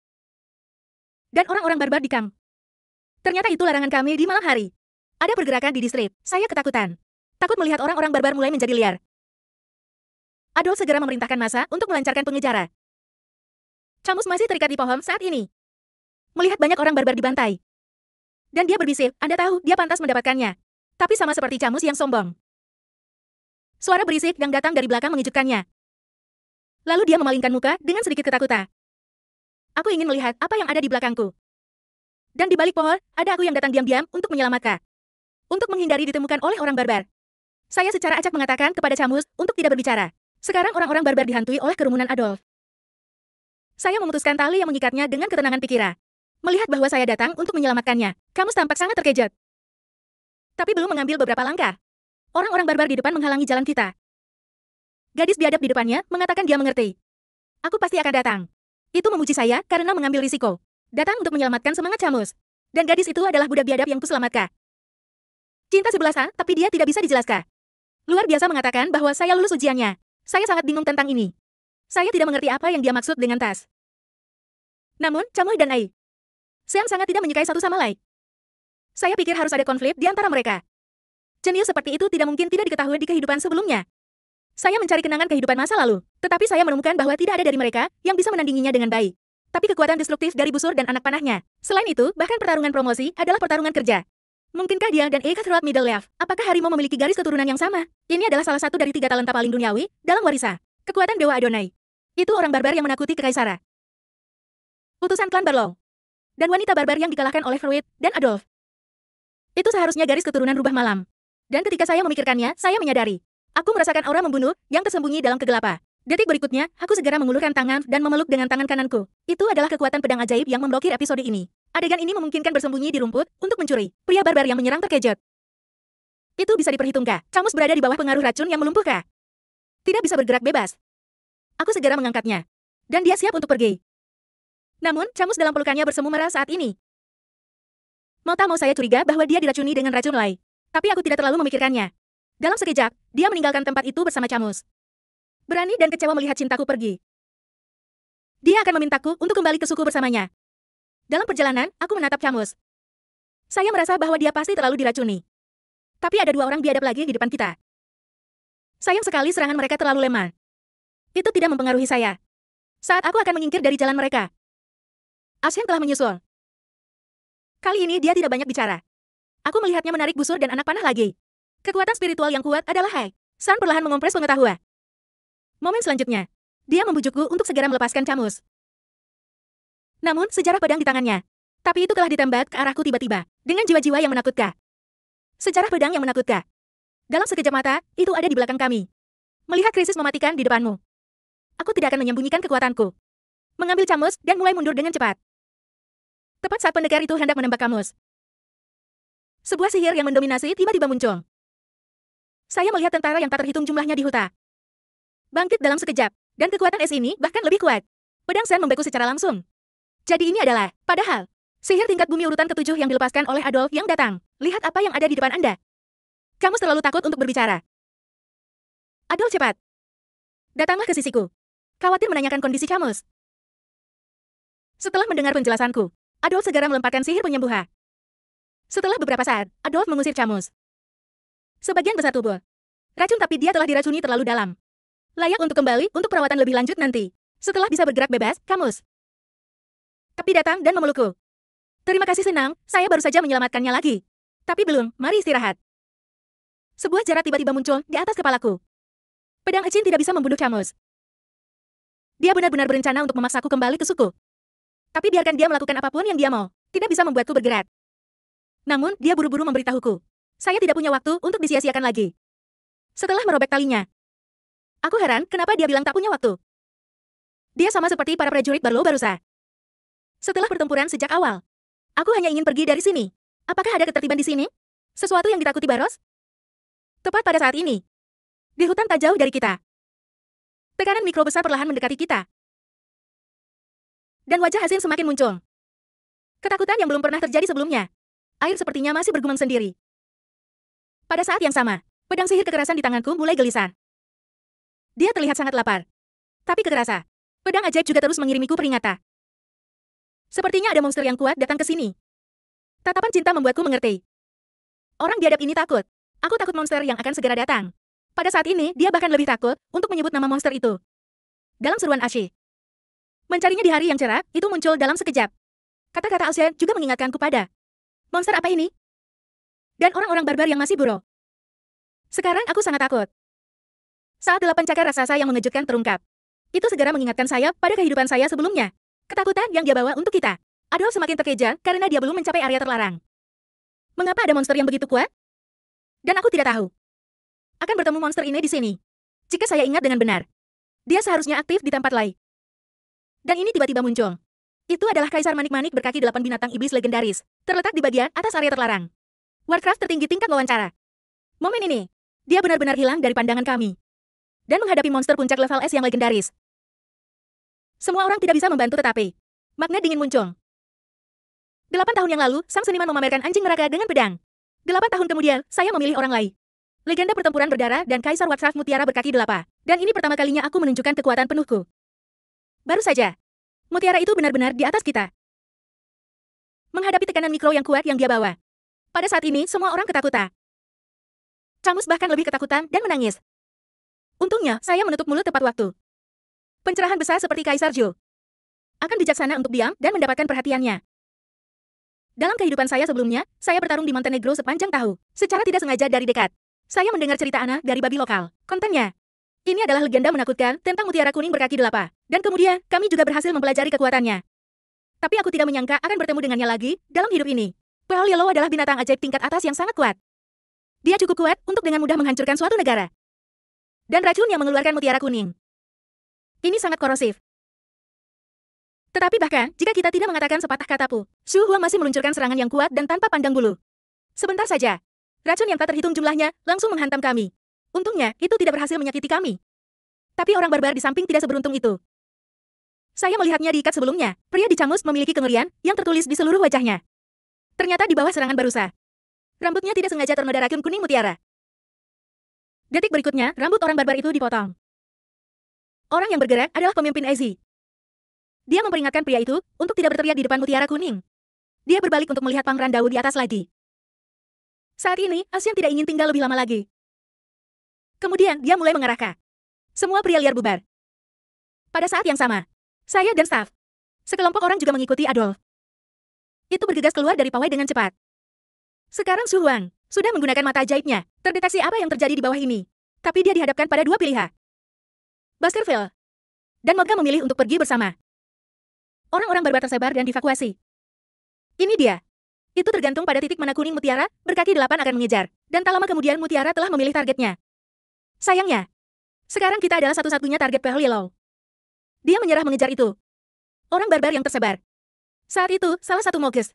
Dan orang-orang barbar di kamp. Ternyata itu larangan kami di malam hari. Ada pergerakan di distrik. Saya ketakutan. Takut melihat orang-orang barbar mulai menjadi liar. Adolf segera memerintahkan massa untuk melancarkan pengejaran. Camus masih terikat di pohon saat ini. Melihat banyak orang barbar dibantai. Dan dia berbisik, Anda tahu, dia pantas mendapatkannya. Tapi sama seperti Camus yang sombong. Suara berisik yang datang dari belakang mengejutkannya. Lalu dia memalingkan muka dengan sedikit ketakutan. Aku ingin melihat apa yang ada di belakangku. Dan di balik pohon, ada aku yang datang diam-diam untuk menyelamatkan. Untuk menghindari ditemukan oleh orang barbar. Saya secara acak mengatakan kepada Camus untuk tidak berbicara. Sekarang orang-orang barbar dihantui oleh kerumunan Adolf. Saya memutuskan tali yang mengikatnya dengan ketenangan pikiran. Melihat bahwa saya datang untuk menyelamatkannya, Camus tampak sangat terkejut. Tapi belum mengambil beberapa langkah. Orang-orang barbar di depan menghalangi jalan kita. Gadis biadab di depannya mengatakan dia mengerti. Aku pasti akan datang. Itu memuji saya karena mengambil risiko. Datang untuk menyelamatkan semangat Camus. Dan gadis itu adalah budak biadab yang kuselamatkan. Cinta sebelasan, tapi dia tidak bisa dijelaskan. Luar biasa mengatakan bahwa saya lulus ujiannya. Saya sangat bingung tentang ini. Saya tidak mengerti apa yang dia maksud dengan tas. Namun, Camus dan Ai Sean sangat tidak menyukai satu sama lain. Saya pikir harus ada konflik di antara mereka. Jenius seperti itu tidak mungkin tidak diketahui di kehidupan sebelumnya. Saya mencari kenangan kehidupan masa lalu, tetapi saya menemukan bahwa tidak ada dari mereka yang bisa menandinginya dengan baik. Tapi kekuatan destruktif dari busur dan anak panahnya. Selain itu, bahkan pertarungan promosi adalah pertarungan kerja. Mungkinkah dia dan Eka throughout Middle Life? Apakah harimau memiliki garis keturunan yang sama? Ini adalah salah satu dari 3 talenta paling duniawi dalam warisan. Kekuatan Dewa Adonai. Itu orang barbar yang menakuti kekaisaran. Utusan klan Barlow. Dan wanita barbar yang dikalahkan oleh Fruit dan Adolf. Itu seharusnya garis keturunan rubah malam. Dan ketika saya memikirkannya, saya menyadari. Aku merasakan aura membunuh yang tersembunyi dalam kegelapan. Detik berikutnya, aku segera mengulurkan tangan dan memeluk dengan tangan kananku. Itu adalah kekuatan pedang ajaib yang memblokir episode ini. Adegan ini memungkinkan bersembunyi di rumput untuk mencuri. Pria barbar yang menyerang terkejut. Itu bisa diperhitungkan. Camus berada di bawah pengaruh racun yang melumpuhkan. Tidak bisa bergerak bebas. Aku segera mengangkatnya. Dan dia siap untuk pergi. Namun, Camus dalam pelukannya bersemu merah saat ini. Mau tak mau saya curiga bahwa dia diracuni dengan racun lain. Tapi aku tidak terlalu memikirkannya. Dalam sekejap, dia meninggalkan tempat itu bersama Camus. Berani dan kecewa melihat cintaku pergi. Dia akan memintaku untuk kembali ke suku bersamanya. Dalam perjalanan, aku menatap Camus. Saya merasa bahwa dia pasti terlalu diracuni. Tapi ada 2 orang biadab lagi di depan kita. Sayang sekali serangan mereka terlalu lemah. Itu tidak mempengaruhi saya. Saat aku akan menyingkir dari jalan mereka, Ashen telah menyusul. Kali ini dia tidak banyak bicara. Aku melihatnya menarik busur dan anak panah lagi. Kekuatan spiritual yang kuat adalah Hai. San perlahan mengompres pengetahuan. Momen selanjutnya, dia membujukku untuk segera melepaskan Camus. Namun, sejarah pedang di tangannya. Tapi itu telah ditembak ke arahku tiba-tiba, dengan jiwa-jiwa yang menakutkan. Sejarah pedang yang menakutkan. Dalam sekejap mata, itu ada di belakang kami. Melihat krisis mematikan di depanmu. Aku tidak akan menyembunyikan kekuatanku. Mengambil Camus dan mulai mundur dengan cepat. Tepat saat pendekar itu hendak menembak Camus, sebuah sihir yang mendominasi tiba-tiba muncul. Saya melihat tentara yang tak terhitung jumlahnya di hutan bangkit dalam sekejap, dan kekuatan es ini bahkan lebih kuat. Pedang Sen membeku secara langsung. Jadi ini adalah, padahal, sihir tingkat bumi urutan ke-7 yang dilepaskan oleh Adolf yang datang. Lihat apa yang ada di depan Anda. Kamu terlalu takut untuk berbicara. Adolf, cepat. Datanglah ke sisiku. Khawatir menanyakan kondisi Camus. Setelah mendengar penjelasanku, Adolf segera melemparkan sihir penyembuhan. Setelah beberapa saat, Adolf mengusir Camus. Sebagian besar tubuh racun, tapi dia telah diracuni terlalu dalam. Layak untuk kembali untuk perawatan lebih lanjut nanti. Setelah bisa bergerak bebas, Camus tapi datang dan memelukku. Terima kasih, senang, saya baru saja menyelamatkannya lagi. Tapi belum, mari istirahat. Sebuah jarak tiba-tiba muncul di atas kepalaku. Pedang Echin tidak bisa membunuh Camus. Dia benar-benar berencana untuk memaksaku kembali ke suku. Tapi biarkan dia melakukan apapun yang dia mau, tidak bisa membuatku bergerak. Namun, dia buru-buru memberitahuku. Saya tidak punya waktu untuk disia-siakan lagi. Setelah merobek talinya, aku heran kenapa dia bilang tak punya waktu. Dia sama seperti para prajurit Barlow Barusa. Setelah pertempuran sejak awal, aku hanya ingin pergi dari sini. Apakah ada ketertiban di sini? Sesuatu yang ditakuti Baros? Tepat pada saat ini, di hutan tak jauh dari kita, tekanan mikro besar perlahan mendekati kita. Dan wajah Ashin semakin muncul. Ketakutan yang belum pernah terjadi sebelumnya. Air sepertinya masih bergumam sendiri. Pada saat yang sama, pedang sihir kekerasan di tanganku mulai gelisah. Dia terlihat sangat lapar. Tapi kekerasan, pedang ajaib juga terus mengirimiku peringatan. Sepertinya ada monster yang kuat datang ke sini. Tatapan cinta membuatku mengerti. Orang biadab ini takut. Aku takut monster yang akan segera datang. Pada saat ini, dia bahkan lebih takut untuk menyebut nama monster itu. Dalam seruan Ashi, mencarinya di hari yang cerah, itu muncul dalam sekejap. Kata-kata Ashen juga mengingatkanku pada monster apa ini? Dan orang-orang barbar yang masih buruh. Sekarang aku sangat takut. Saat 8 cakar raksasa yang mengejutkan terungkap, itu segera mengingatkan saya pada kehidupan saya sebelumnya. Ketakutan yang dia bawa untuk kita. Adolf semakin terkejar karena dia belum mencapai area terlarang. Mengapa ada monster yang begitu kuat? Dan aku tidak tahu. Akan bertemu monster ini di sini. Jika saya ingat dengan benar, dia seharusnya aktif di tempat lain. Dan ini tiba-tiba muncul. Itu adalah Kaisar Manik-Manik berkaki 8 binatang iblis legendaris, terletak di bagian atas area terlarang. Warcraft tertinggi tingkat wawancara. Momen ini, dia benar-benar hilang dari pandangan kami. Dan menghadapi monster puncak level S yang legendaris. Semua orang tidak bisa membantu tetapi magnet dingin muncul. 8 tahun yang lalu, sang seniman memamerkan anjing neraka dengan pedang. 8 tahun kemudian, saya memilih orang lain. Legenda pertempuran berdarah dan Kaisar Warcraft Mutiara berkaki 8. Dan ini pertama kalinya aku menunjukkan kekuatan penuhku. Baru saja, Mutiara itu benar-benar di atas kita. Menghadapi tekanan mikro yang kuat yang dia bawa. Pada saat ini, semua orang ketakutan. Camus bahkan lebih ketakutan dan menangis. Untungnya, saya menutup mulut tepat waktu. Pencerahan besar seperti Kaisar Zhou akan bijaksana untuk diam dan mendapatkan perhatiannya. Dalam kehidupan saya sebelumnya, saya bertarung di Montenegro sepanjang tahun, secara tidak sengaja dari dekat. Saya mendengar cerita Ana dari babi lokal. Kontennya, ini adalah legenda menakutkan tentang mutiara kuning berkaki 8. Dan kemudian, kami juga berhasil mempelajari kekuatannya. Tapi aku tidak menyangka akan bertemu dengannya lagi dalam hidup ini. Pearl Yellow adalah binatang ajaib tingkat atas yang sangat kuat. Dia cukup kuat untuk dengan mudah menghancurkan suatu negara. Dan racun yang mengeluarkan mutiara kuning. Ini sangat korosif. Tetapi bahkan, jika kita tidak mengatakan sepatah kata pun, Xu Huang masih meluncurkan serangan yang kuat dan tanpa pandang bulu. Sebentar saja, racun yang tak terhitung jumlahnya langsung menghantam kami. Untungnya, itu tidak berhasil menyakiti kami. Tapi orang barbar di samping tidak seberuntung itu. Saya melihatnya diikat sebelumnya. Pria di Camus memiliki kengerian yang tertulis di seluruh wajahnya. Ternyata di bawah serangan Barusa, rambutnya tidak sengaja ternoda racun kuning mutiara. Detik berikutnya, rambut orang barbar itu dipotong. Orang yang bergerak adalah pemimpin Ezi. Dia memperingatkan pria itu untuk tidak berteriak di depan mutiara kuning. Dia berbalik untuk melihat Pangeran Dao di atas lagi. Saat ini, Ashen tidak ingin tinggal lebih lama lagi. Kemudian, dia mulai mengarahkan semua pria liar bubar. Pada saat yang sama, Saya dan staf. Sekelompok orang juga mengikuti Adolf. Itu bergegas keluar dari pawai dengan cepat. Sekarang Su Huang sudah menggunakan mata ajaibnya, terdeteksi apa yang terjadi di bawah ini. Tapi dia dihadapkan pada dua pilihan. Baskerville dan Modga memilih untuk pergi bersama. Orang-orang barbar tersebar dan dievakuasi. Ini dia. Itu tergantung pada titik mana kuning mutiara, berkaki 8 akan mengejar. Dan tak lama kemudian mutiara telah memilih targetnya. Sayangnya, sekarang kita adalah satu-satunya target Pearl Yellow. Dia menyerah mengejar itu. Orang barbar yang tersebar. Saat itu, salah satu Moges